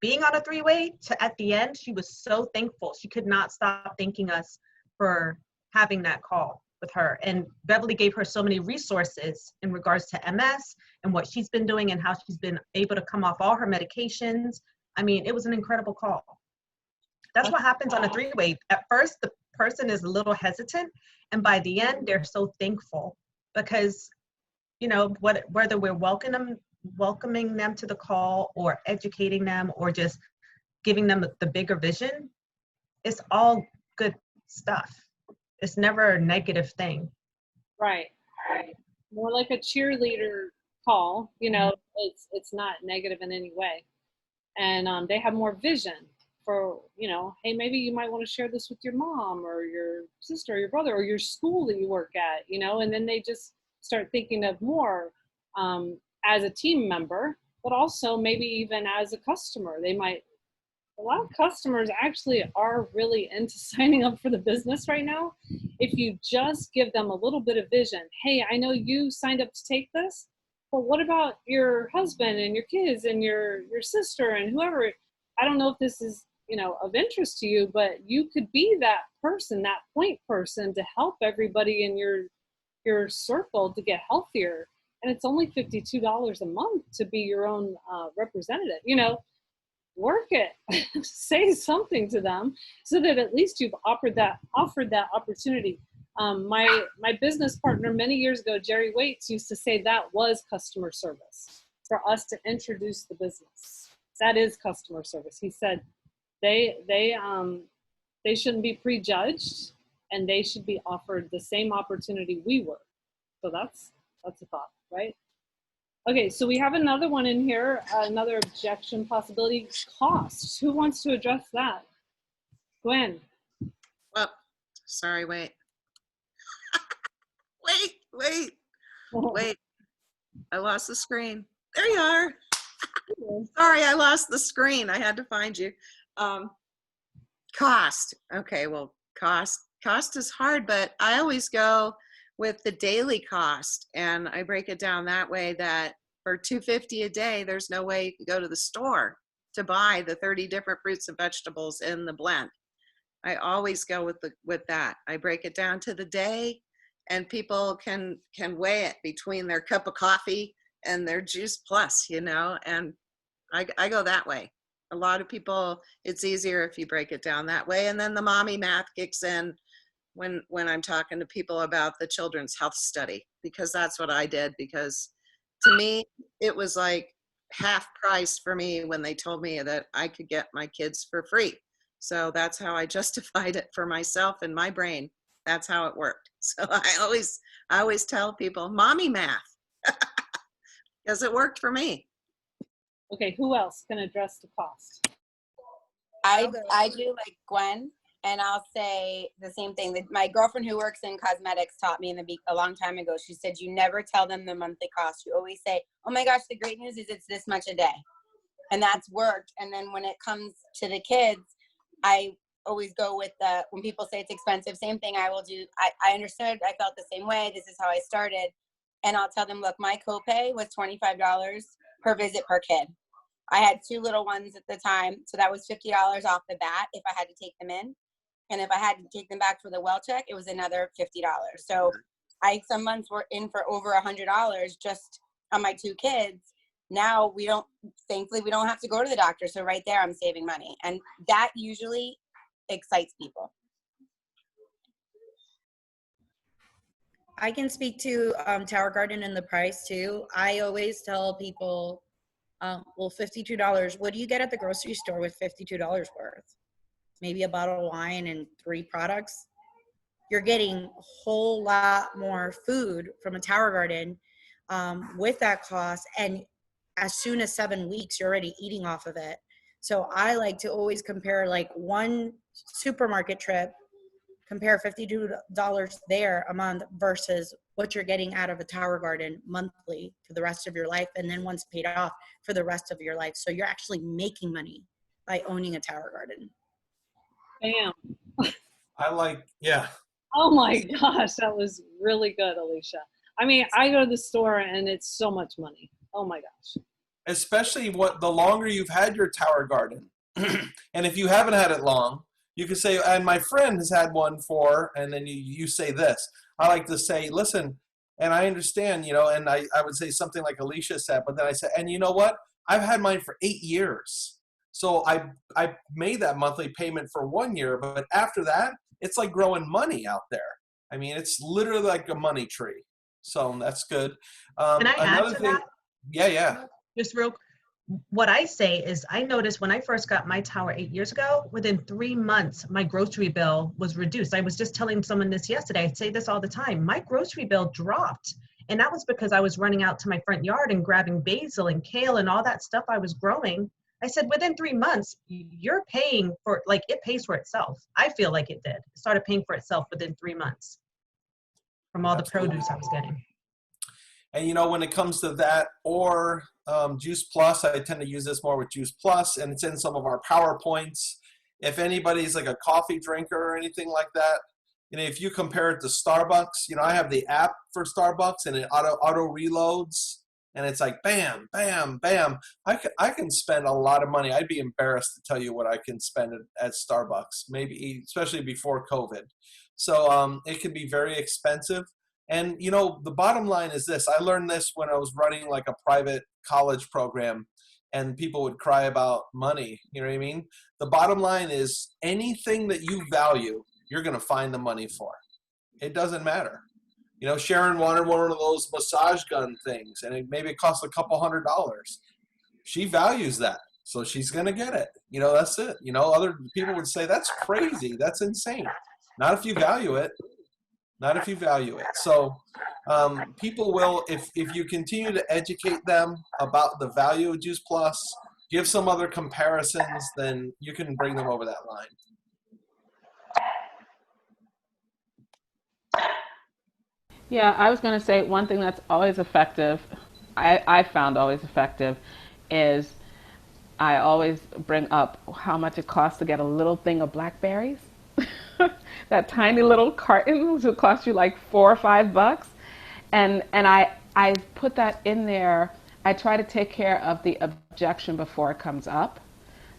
being on a three-way to at the end, she was so thankful. She could not stop thanking us for having that call with her. And Beverly gave her so many resources in regards to MS and what she's been doing and how she's been able to come off all her medications. I mean, it was an incredible call. That's what happens on a three-way. At first, the person is a little hesitant, and by the end, they're so thankful because, you know, whether we're welcoming them to the call or educating them or just giving them the bigger vision, it's all good stuff. It's never a negative thing. Right. More like a cheerleader call, you know, it's not negative in any way. And they have more vision for, you know, hey, maybe you might want to share this with your mom or your sister or your brother or your school that you work at, you know, and then they just start thinking of more as a team member, but also maybe even as a customer. They might, a lot of customers actually are really into signing up for the business right now. If you just give them a little bit of vision, hey, I know you signed up to take this, but what about your husband and your kids and your sister and whoever? I don't know if this is, you know, of interest to you, but you could be that person, that point person to help everybody in your circle to get healthier. And it's only $52 a month to be your own representative. You know, work it, say something to them so that at least you've offered that opportunity. My business partner many years ago, Jerry Waits, used to say that was customer service for us to introduce the business. That is customer service. He said they shouldn't be prejudged and they should be offered the same opportunity we were. So that's a thought, right? Okay, so we have another one in here, another objection possibility, costs. Who wants to address that? Gwen. Well, sorry, wait. Wait. I lost the screen. There you are. Sorry, I lost the screen. I had to find you. Cost. Okay, well, cost is hard, but I always go with the daily cost, and I break it down that way that for $2.50 a day, there's no way you can go to the store to buy the 30 different fruits and vegetables in the blend. I always go with that. I break it down to the day, and people can weigh it between their cup of coffee and their juice plus, you know, and I go that way. A lot of people, it's easier if you break it down that way, and then the mommy math kicks in when I'm talking to people about the Children's Health Study, because that's what I did. Because to me, it was like half price for me when they told me that I could get my kids for free. So that's how I justified it for myself in my brain. That's how it worked. So I always tell people, mommy math, because it worked for me. Okay, who else can address the cost? I do like Gwen, and I'll say the same thing. That my girlfriend who works in cosmetics taught me a long time ago. She said, you never tell them the monthly cost. You always say, oh my gosh, the great news is it's this much a day. And that's worked. And then when it comes to the kids, I always go with when people say it's expensive, same thing I will do. I understood. I felt the same way. This is how I started. And I'll tell them, look, my copay was $25 per visit per kid. I had 2 little ones at the time. So that was $50 off the bat if I had to take them in. And if I had to take them back for the well check, it was another $50. So some months were in for over $100 just on my 2 kids. Now thankfully we don't have to go to the doctor. So right there, I'm saving money. And that usually excites people. I can speak to Tower Garden and the price too. I always tell people, well, $52, what do you get at the grocery store with $52 worth? Maybe a bottle of wine and 3 products. You're getting a whole lot more food from a Tower Garden with that cost. And as soon as 7 weeks, you're already eating off of it. So I like to always compare like one supermarket trip, compare $52 there a month versus what you're getting out of a Tower Garden monthly for the rest of your life. And then once paid off for the rest of your life. So you're actually making money by owning a Tower Garden. Bam. Yeah. Oh my gosh, that was really good, Alicia. I mean, I go to the store and it's so much money. Oh my gosh. Especially the longer you've had your Tower Garden. And if you haven't had it long, you can say, and my friend has had one and then you say this. I like to say, listen, and I understand, and I would say something like Alicia said, but then I said, and you know what? I've had mine for 8 years. So I made that monthly payment for 1 year, but after that, it's like growing money out there. I mean, it's literally like a money tree. So that's good. Can I add to that? Yeah. Just what I say is I noticed when I first got my tower 8 years ago, within 3 months, my grocery bill was reduced. I was just telling someone this yesterday. I say this all the time. My grocery bill dropped. And that was because I was running out to my front yard and grabbing basil and kale and all that stuff I was growing. I said, within 3 months, you're paying for, like, it pays for itself. I feel like it did. It started paying for itself within 3 months from all the produce I was getting. And when it comes to that or Juice Plus, I tend to use this more with Juice Plus, and it's in some of our PowerPoints. If anybody's like a coffee drinker or anything like that, if you compare it to Starbucks, I have the app for Starbucks and it auto reloads, and it's like bam, bam, bam. I can spend a lot of money. I'd be embarrassed to tell you what I can spend at Starbucks, maybe especially before COVID. So it can be very expensive. And, the bottom line is this. I learned this when I was running like a private college program and people would cry about money. You know what I mean? The bottom line is anything that you value, you're going to find the money for. It doesn't matter. Sharon wanted one of those massage gun things and maybe it cost a couple $100. She values that. So she's going to get it. That's it. Other people would say, that's crazy. That's insane. Not if you value it. Not if you value it. So people will, if you continue to educate them about the value of Juice Plus, give some other comparisons, then you can bring them over that line. Yeah, I was going to say one thing that's always effective, I found always effective, is I always bring up how much it costs to get a little thing of blackberries. That tiny little carton will cost you like $4 or $5, and I put that in there. I try to take care of the objection before it comes up.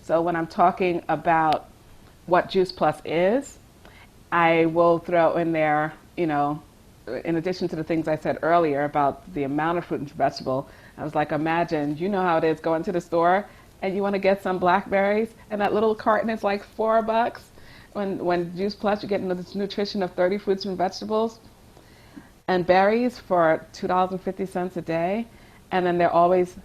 So when I'm talking about what Juice Plus is, I will throw in there, in addition to the things I said earlier about the amount of fruit and vegetable. I was like, imagine, how it is going to the store and you want to get some blackberries and that little carton is like $4. when Juice Plus, you get this nutrition of 30 fruits and vegetables and berries for $2.50 a day, and then they always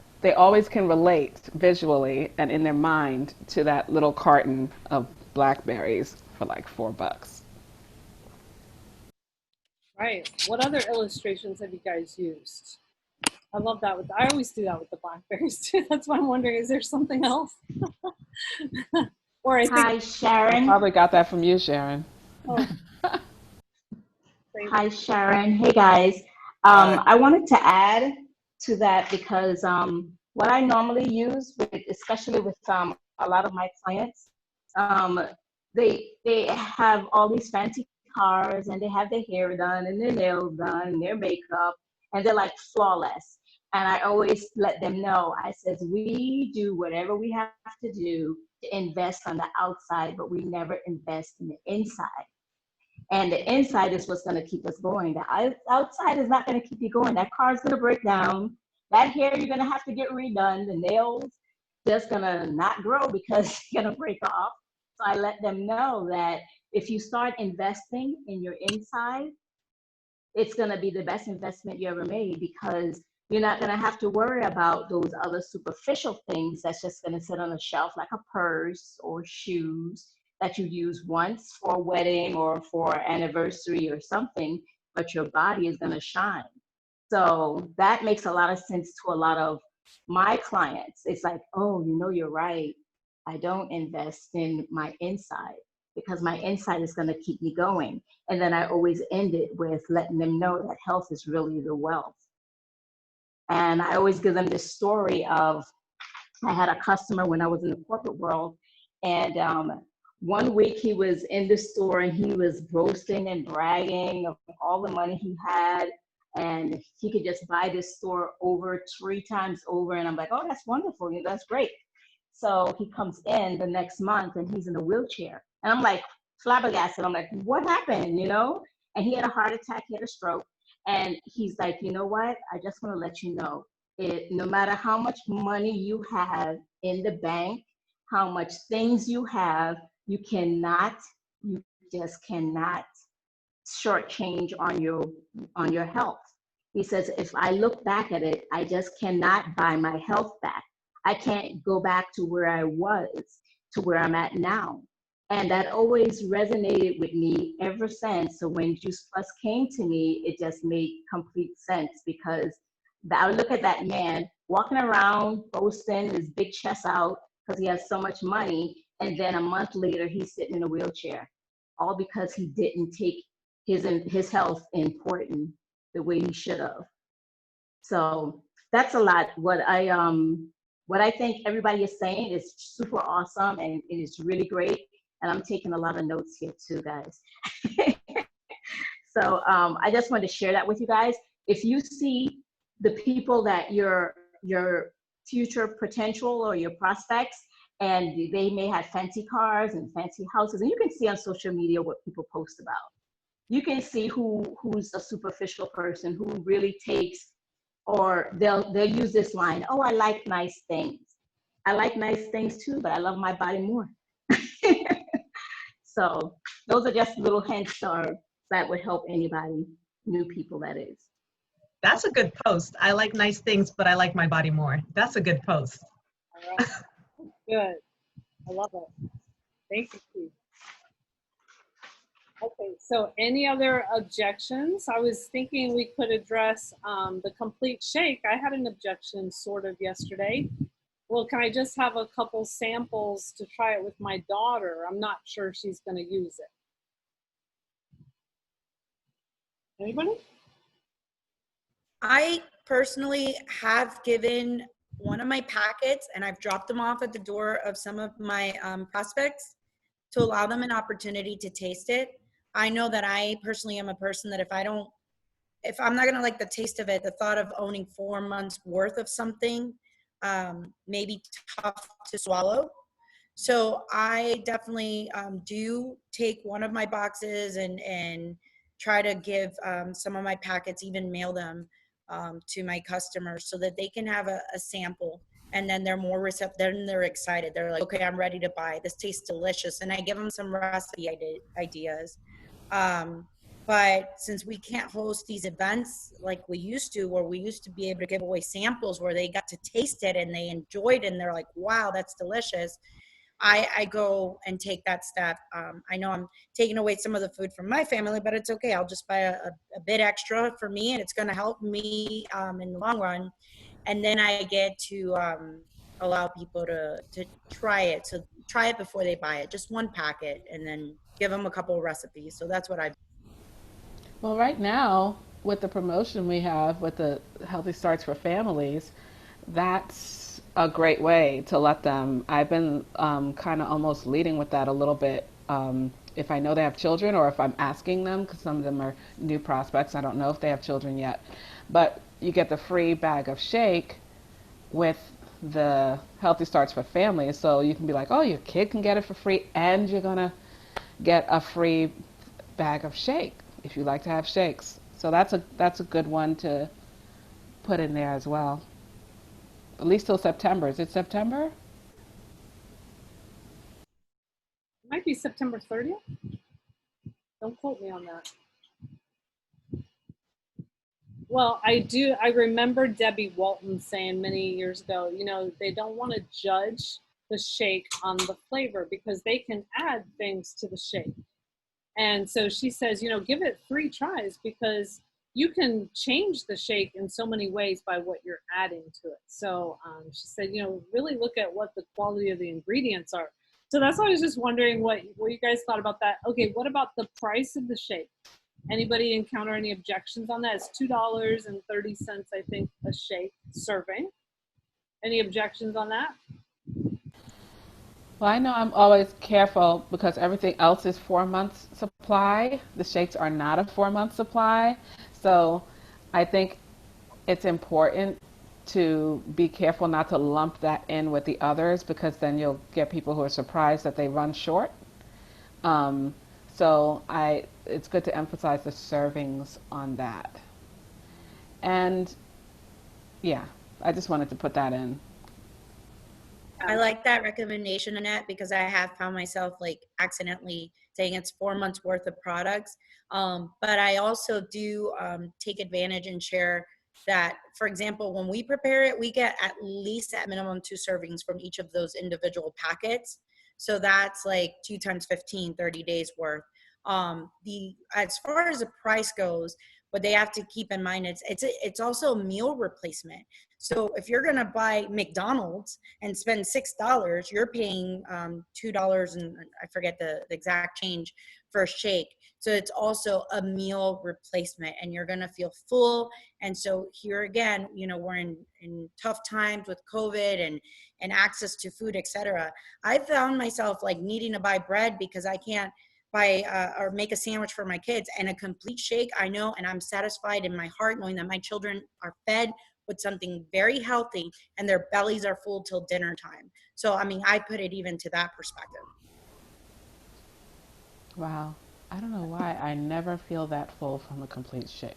can relate visually and in their mind to that little carton of blackberries for like $4. Right. What other illustrations have you guys used? I love that. I always do that with the blackberries too. That's why I'm wondering, is there something else? Or I think. Hi, Sharon. Probably got that from you, Sharon. Oh. Hi, Sharon. Hey, guys. I wanted to add to that because what I normally use, especially with a lot of my clients, they have all these fancy cars and they have their hair done and their nails done and their makeup, and they're like flawless. And I always let them know, I says, we do whatever we have to do to invest on the outside, but we never invest in the inside. And the inside is what's going to keep us going. The outside is not going to keep you going. That car's going to break down. That hair, you're going to have to get redone. The nails just going to not grow because it's going to break off. So I let them know that if you start investing in your inside, it's going to be the best investment you ever made, because you're not going to have to worry about those other superficial things that's just going to sit on a shelf, like a purse or shoes that you use once for a wedding or for anniversary or something, but your body is going to shine. So that makes a lot of sense to a lot of my clients. It's like, oh, you're right. I don't invest in my inside because my inside is going to keep me going. And then I always end it with letting them know that health is really the wealth. And I always give them this story of, I had a customer when I was in the corporate world, and one week he was in the store and he was boasting and bragging of all the money he had, and he could just buy this store over 3 times over. And I'm like, oh, that's wonderful. That's great. So he comes in the next month and he's in a wheelchair. And I'm like flabbergasted. I'm like, what happened? And he had a heart attack, he had a stroke. And he's like, you know what? I just want to let you know, no matter how much money you have in the bank, how much things you have, you just cannot shortchange on your health. He says, if I look back at it, I just cannot buy my health back. I can't go back to where I was, to where I'm at now. And that always resonated with me ever since. So when Juice Plus came to me, it just made complete sense, because I would look at that man walking around, boasting his big chest out because he has so much money. And then a month later, he's sitting in a wheelchair, all because he didn't take his health important the way he should have. So that's a lot. What I think everybody is saying is super awesome, and it is really great. And I'm taking a lot of notes here too, guys. So I just wanted to share that with you guys. If you see the people that your future potential or your prospects, and they may have fancy cars and fancy houses, and you can see on social media what people post about. You can see who's a superficial person, who really takes, or they'll use this line, oh, I like nice things. I like nice things too, but I love my body more. So those are just little hints that would help anybody, new people, that is. That's a good post. I like nice things, but I like my body more. That's a good post. All right. Good. I love it. Thank you, Keith. Okay, so any other objections? I was thinking we could address the complete shake. I had an objection sort of yesterday. Well, can I just have a couple samples to try it with my daughter? I'm not sure she's going to use it. Anybody? I personally have given one of my packets, and I've dropped them off at the door of some of my prospects to allow them an opportunity to taste it. I know that I personally am a person that if I'm not gonna like the taste of it, the thought of owning 4 months worth of something may be tough to swallow. So I definitely do take one of my boxes and try to give some of my packets, even mail them to my customers so that they can have a sample. and then they're more receptive, then they're excited. They're like, okay, I'm ready to buy. This tastes delicious. And I give them some recipe ideas. But since we can't host these events like we used to, where we used to be able to give away samples where they got to taste it and they enjoyed it and they're like, wow, that's delicious. I go and take that step. I know I'm taking away some of the food from my family, but it's okay. I'll just buy a bit extra for me, and it's going to help me in the long run. And then I get to allow people to try it. So try it before they buy it, just one packet, and then give them a couple of recipes. So that's what I've. Well, right now, with the promotion we have with the Healthy Starts for Families, that's a great way to let them. I've been kind of almost leading with that a little bit. If I know they have children, or if I'm asking them, because some of them are new prospects, I don't know if they have children yet. But you get the free bag of shake with the Healthy Starts for Families. So you can be like, oh, your kid can get it for free, and you're going to get a free bag of shake if you like to have shakes. So that's a good one to put in there as well. At least till September. Is it September? It might be September 30th. Don't quote me on that. Well, I remember Debbie Walton saying many years ago, you know, they don't want to judge the shake on the flavor because they can add things to the shake. And so she says, you know, give it 3 tries because you can change the shake in so many ways by what you're adding to it. So she said, you know, really look at what the quality of the ingredients are. So that's why I was just wondering what you guys thought about that. Okay, what about the price of the shake? Anybody encounter any objections on that? It's $2.30, I think, a shake serving. Any objections on that? Well, I know I'm always careful because everything else is 4 months supply. The shakes are not a 4-month supply. So I think it's important to be careful not to lump that in with the others, because then you'll get people who are surprised that they run short. So it's good to emphasize the servings on that. And yeah, I just wanted to put that in. I like that recommendation, Annette, because I have found myself like accidentally saying it's 4 months worth of products. But I also do take advantage and share that, for example, when we prepare it, we get at least at minimum 2 servings from each of those individual packets. So that's like 2 times 15, 30 days worth. As far as the price goes, what they have to keep in mind is it's also a meal replacement. So if you're going to buy McDonald's and spend $6, you're paying $2 and I forget the exact change for a shake. So it's also a meal replacement, and you're going to feel full. And so here again, you know, we're in tough times with COVID and access to food, etc. I found myself like needing to buy bread because I can't buy or make a sandwich for my kids, and a complete shake, I know, and I'm satisfied in my heart knowing that my children are fed with something very healthy and their bellies are full till dinner time. So, I mean, I put it even to that perspective. Wow. I don't know why I never feel that full from a complete shake.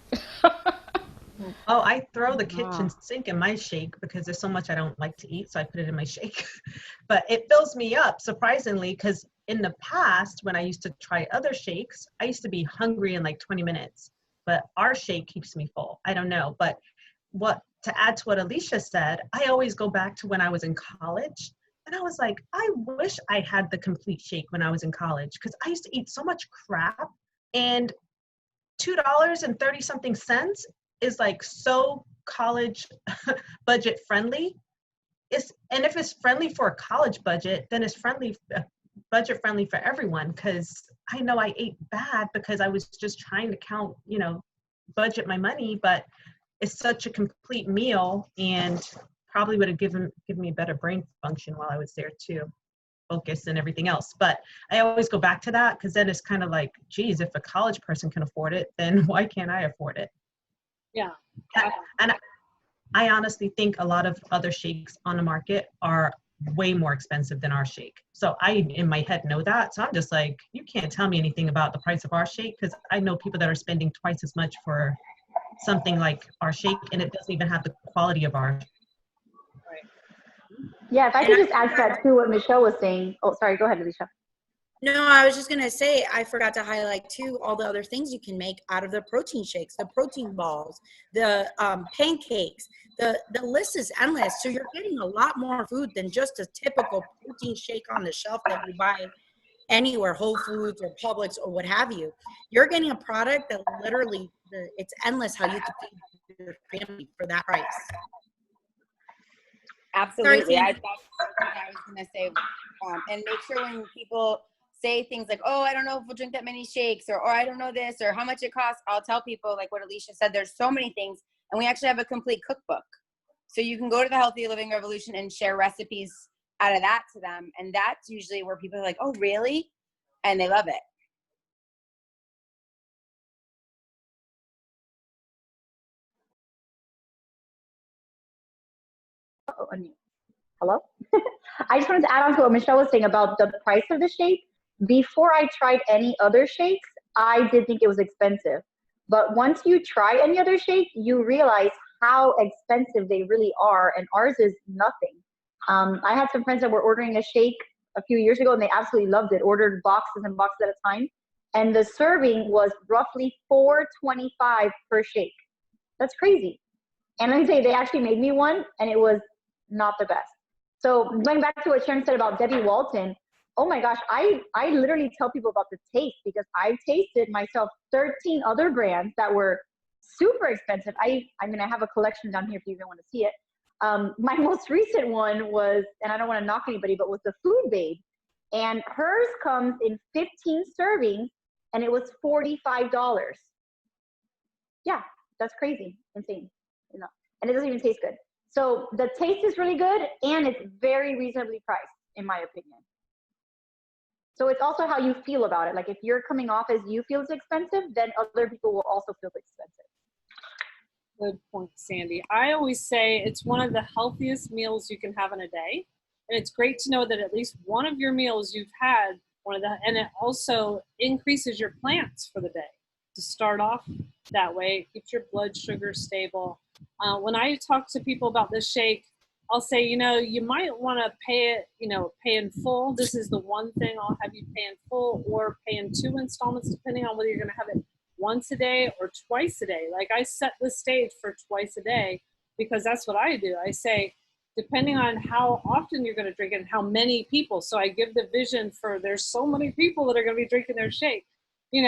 Oh, I throw the kitchen sink in my shake because there's so much I don't like to eat, so I put it in my shake. But it fills me up, surprisingly, because in the past, when I used to try other shakes, I used to be hungry in like 20 minutes. But our shake keeps me full. I don't know. But to add to what Alicia said, I always go back to when I was in college. And I was like, I wish I had the complete shake when I was in college, because I used to eat so much crap. And $2.30 something is like so college budget friendly. And if it's friendly for a college budget, then it's budget friendly for everyone, because I know I ate bad because I was just trying to count, you know, budget my money, but it's such a complete meal and probably would have given me better brain function while I was there too, focus and everything else. But I always go back to that because then it's kind of like, geez, if a college person can afford it, then why can't I afford it? Yeah. And I honestly think a lot of other shakes on the market are way more expensive than our shake. So I, in my head, know that. So I'm just like, you can't tell me anything about the price of our shake, because I know people that are spending twice as much for something like our shake, and it doesn't even have the quality of ours. Right. Yeah, if I And could just add to that too, what Michelle was saying. Oh, sorry, go ahead, Alicia. No, I was just gonna say I forgot to highlight too all the other things you can make out of the protein shakes, the protein balls, the pancakes. The list is endless. So you're getting a lot more food than just a typical protein shake on the shelf that you buy anywhere, Whole Foods or Publix or what have you. You're getting a product that literally it's endless how you can feed your family for that price. Absolutely. Sorry, I Sandy. thought that's what I was going to say. And make sure when people say things like, oh, I don't know if we'll drink that many shakes, or I don't know this, or how much it costs, I'll tell people, like what Alicia said, there's so many things. And we actually have a complete cookbook. So you can go to the Healthy Living Revolution and share recipes out of that to them. And that's usually where people are like, oh, really? And they love it. Oh, hello? I just wanted to add on to what Michelle was saying about the price of the shake. Before I tried any other shakes, I did think it was expensive. But once you try any other shake, you realize how expensive they really are, and ours is nothing. I had some friends that were ordering a shake a few years ago, and they absolutely loved it, ordered boxes and boxes at a time. And the serving was roughly $4.25 per shake. That's crazy. And let me say, they actually made me one, and it was not the best. So going back to what Sharon said about Debbie Walton, oh my gosh, I literally tell people about the taste because I tasted myself 13 other brands that were super expensive. I mean, I have a collection down here if you even want to see it. My most recent one was, and I don't want to knock anybody, but was the Food Babe. And hers comes in 15 servings, and it was $45. Yeah, that's crazy, insane, you know. And it doesn't even taste good. So the taste is really good, and it's very reasonably priced, in my opinion. So it's also how you feel about it. Like if you're coming off as you feel it's expensive, then other people will also feel it's expensive. Good point, Sandy. I always say it's one of the healthiest meals you can have in a day. And it's great to know that at least one of your meals you've had, and it also increases your plants for the day. To start off that way, it keeps your blood sugar stable. When I talk to people about this shake, I'll say, you might want to pay it, pay in full. This is the one thing I'll have you pay in full, or pay in 2 installments, depending on whether you're going to have it once a day or twice a day. Like I set the stage for twice a day because that's what I do. I say, depending on how often you're going to drink it and how many people. So I give the vision for there's so many people that are going to be drinking their shake. You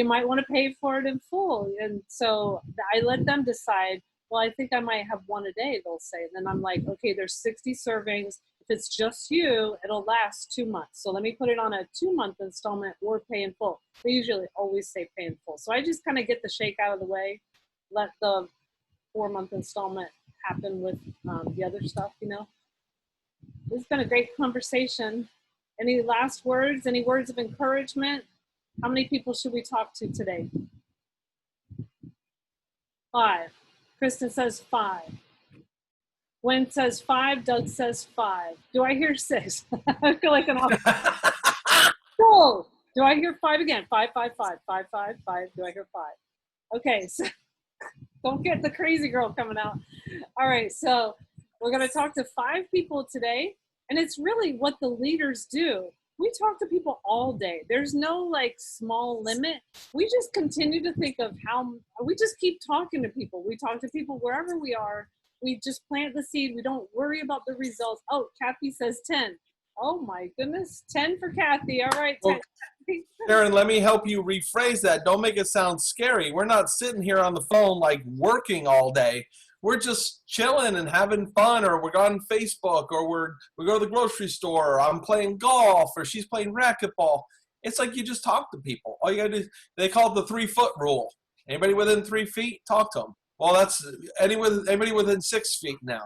might want to pay for it in full. And so I let them decide, well, I think I might have one a day, they'll say. And then I'm like, okay, there's 60 servings. If it's just you, it'll last 2 months. So let me put it on a 2-month installment or pay in full. They usually always say pay in full. So I just kind of get the shake out of the way, let the 4-month installment happen with the other stuff, It's been a great conversation. Any last words, any words of encouragement? How many people should we talk to today? 5. Kristen says 5. Gwen says 5. Doug says 5. Do I hear 6? I feel like an awful. Cool. Do I hear 5 again? 5, 5, 5, 5, 5, 5. Do I hear 5? Okay, so don't get the crazy girl coming out. All right, so we're going to talk to 5 people today, and it's really what the leaders do. We talk to people all day. There's no small limit. We just continue to think of we just keep talking to people. We talk to people wherever we are. We just plant the seed. We don't worry about the results. Oh, Kathy says 10. Oh my goodness, 10 for Kathy. All right, 10. Well, Sharon, let me help you rephrase that. Don't make it sound scary. We're not sitting here on the phone working all day. We're just chilling and having fun, or we're on Facebook, or we go to the grocery store, or I'm playing golf, or she's playing racquetball. It's like you just talk to people. All you gotta do, they call it the 3-foot rule. Anybody within 3 feet, talk to them. Well, that's anybody within 6 feet now.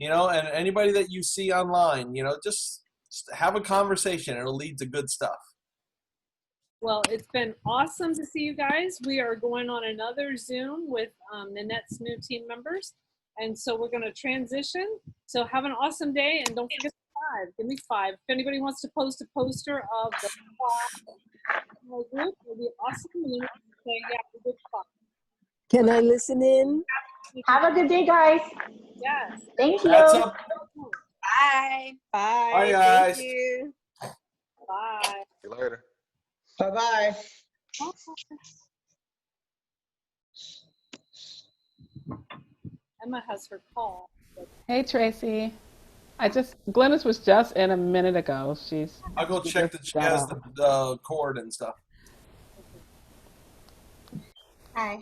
And anybody that you see online, just have a conversation. It'll lead to good stuff. Well, it's been awesome to see you guys. We are going on another Zoom with Nanette's new team members. And so we're going to transition. So have an awesome day. And don't forget 5. Give me 5. If anybody wants to post a poster of the 5 group, it'll be awesome. And then say, yeah, we did 5. Can I listen in? Have a good day, guys. Yes. Thank you. That's up. Bye. Bye. Bye, guys. Thank you. Bye. See you later. Bye-bye. Emma has her call. Hey, Tracy. Glennis was just in a minute ago. I'll go she check just that she got has off. the cord and stuff. Hi.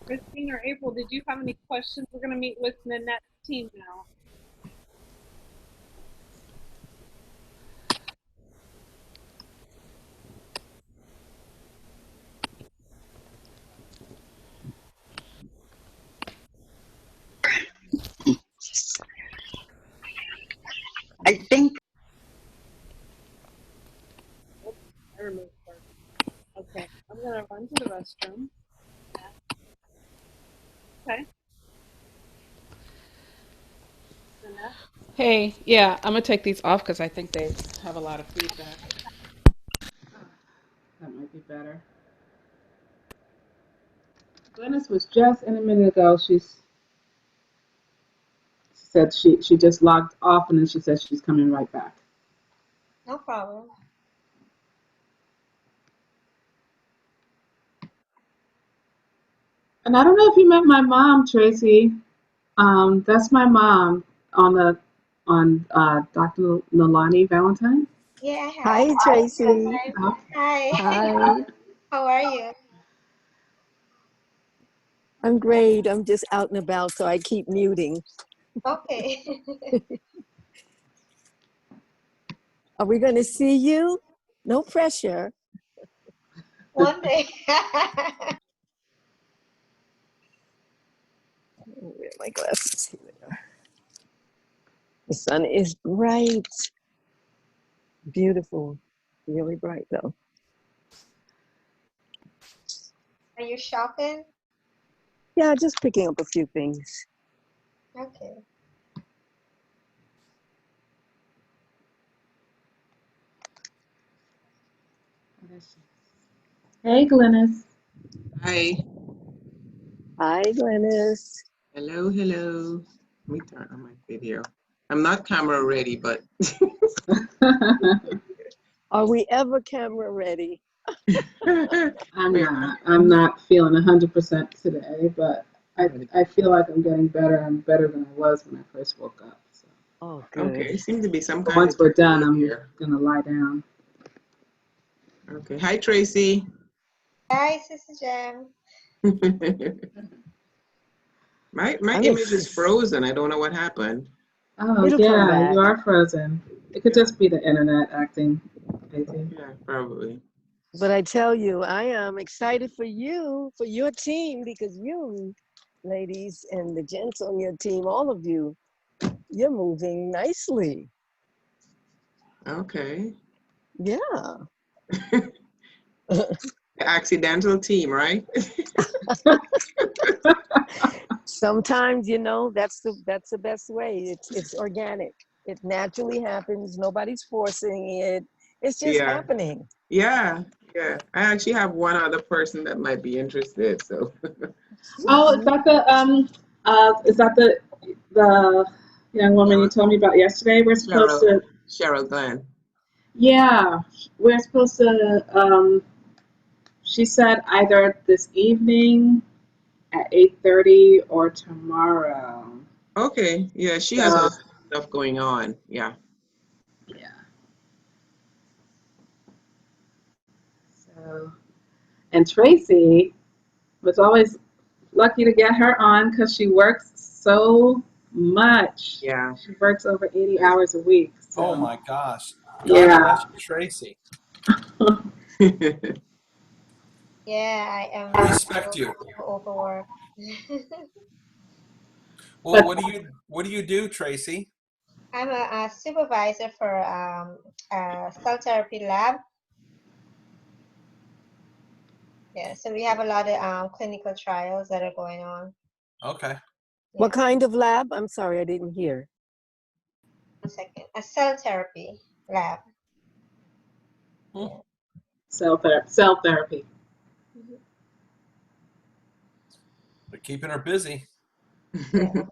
Christine or April, did you have any questions? We're going to meet with Nanette's team now. I think I removed her. Okay, I'm going to run to the restroom. Okay. Nanette? Hey, yeah, I'm gonna take these off because I think they have a lot of feedback. That might be better. Glennis was just in a minute ago. She said she just logged off and then she said she's coming right back. No problem. And I don't know if you met my mom, Tracy. That's my mom on Dr. Nalani Valentine. Yeah, I Hi, have. Tracy. Hi. Hi. How are you? I'm great. I'm just out and about, so I keep muting. Okay. Are we going to see you? No pressure. One day. Where are my glasses? Here they are. The sun is bright. Beautiful. Really bright, though. Are you shopping? Yeah, just picking up a few things. Okay. Hey, Glennis. Hi. Hi, Glennis. Hello, hello. Let me turn on my video. I'm not camera ready, but Are we ever camera ready? I'm not feeling 100% today, but I feel like I'm getting better. I'm better than I was when I first woke up. So. Oh, okay. good. It seems to be some But kind once of we're done, delay I'm here. gonna lie down. Okay. Hi, Tracy. Hi, Sister Jam. My I'm image is frozen. I don't know what happened. Oh It'll come yeah, back. you are frozen. It could just be the internet acting crazy. Yeah, probably. But I tell you, I am excited for you, for your team, because you, ladies, and the gents on your team, all of you, you're moving nicely. Okay. Yeah. The accidental team, right? Sometimes, you know, that's the best way. It's organic. It naturally happens. Nobody's forcing it. It's just Yeah. happening. Yeah. Yeah. I actually have one other person that might be interested. So. Oh, is that the young woman you told me about yesterday? We're supposed to. Cheryl Glenn. Yeah, we're supposed to. She said either this evening at 8:30 or tomorrow. Okay. Yeah, she has a lot of stuff going on. Yeah. Yeah. So, and Tracy was always lucky to get her on because she works so much. Yeah. She works over 80 hours a week. So. Oh my gosh. God Yeah. bless you, Tracy. Yeah, I am. I respect you. Overworked. Well, what do you do, Tracy? I'm a supervisor for a cell therapy lab. Yeah, so we have a lot of clinical trials that are going on. Okay. What kind of lab? I'm sorry, I didn't hear. 1 second. A cell therapy lab. Hmm. Cell therapy. They're keeping her busy. Yeah.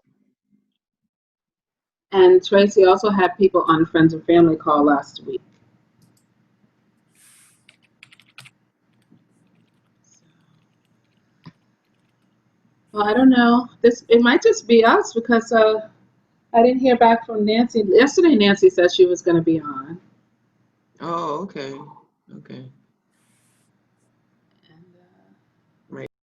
And Tracy also had people on Friends and Family call last week. Well, I don't know. It might just be us because I didn't hear back from Nancy. Yesterday, Nancy said she was going to be on. Oh, okay. Okay.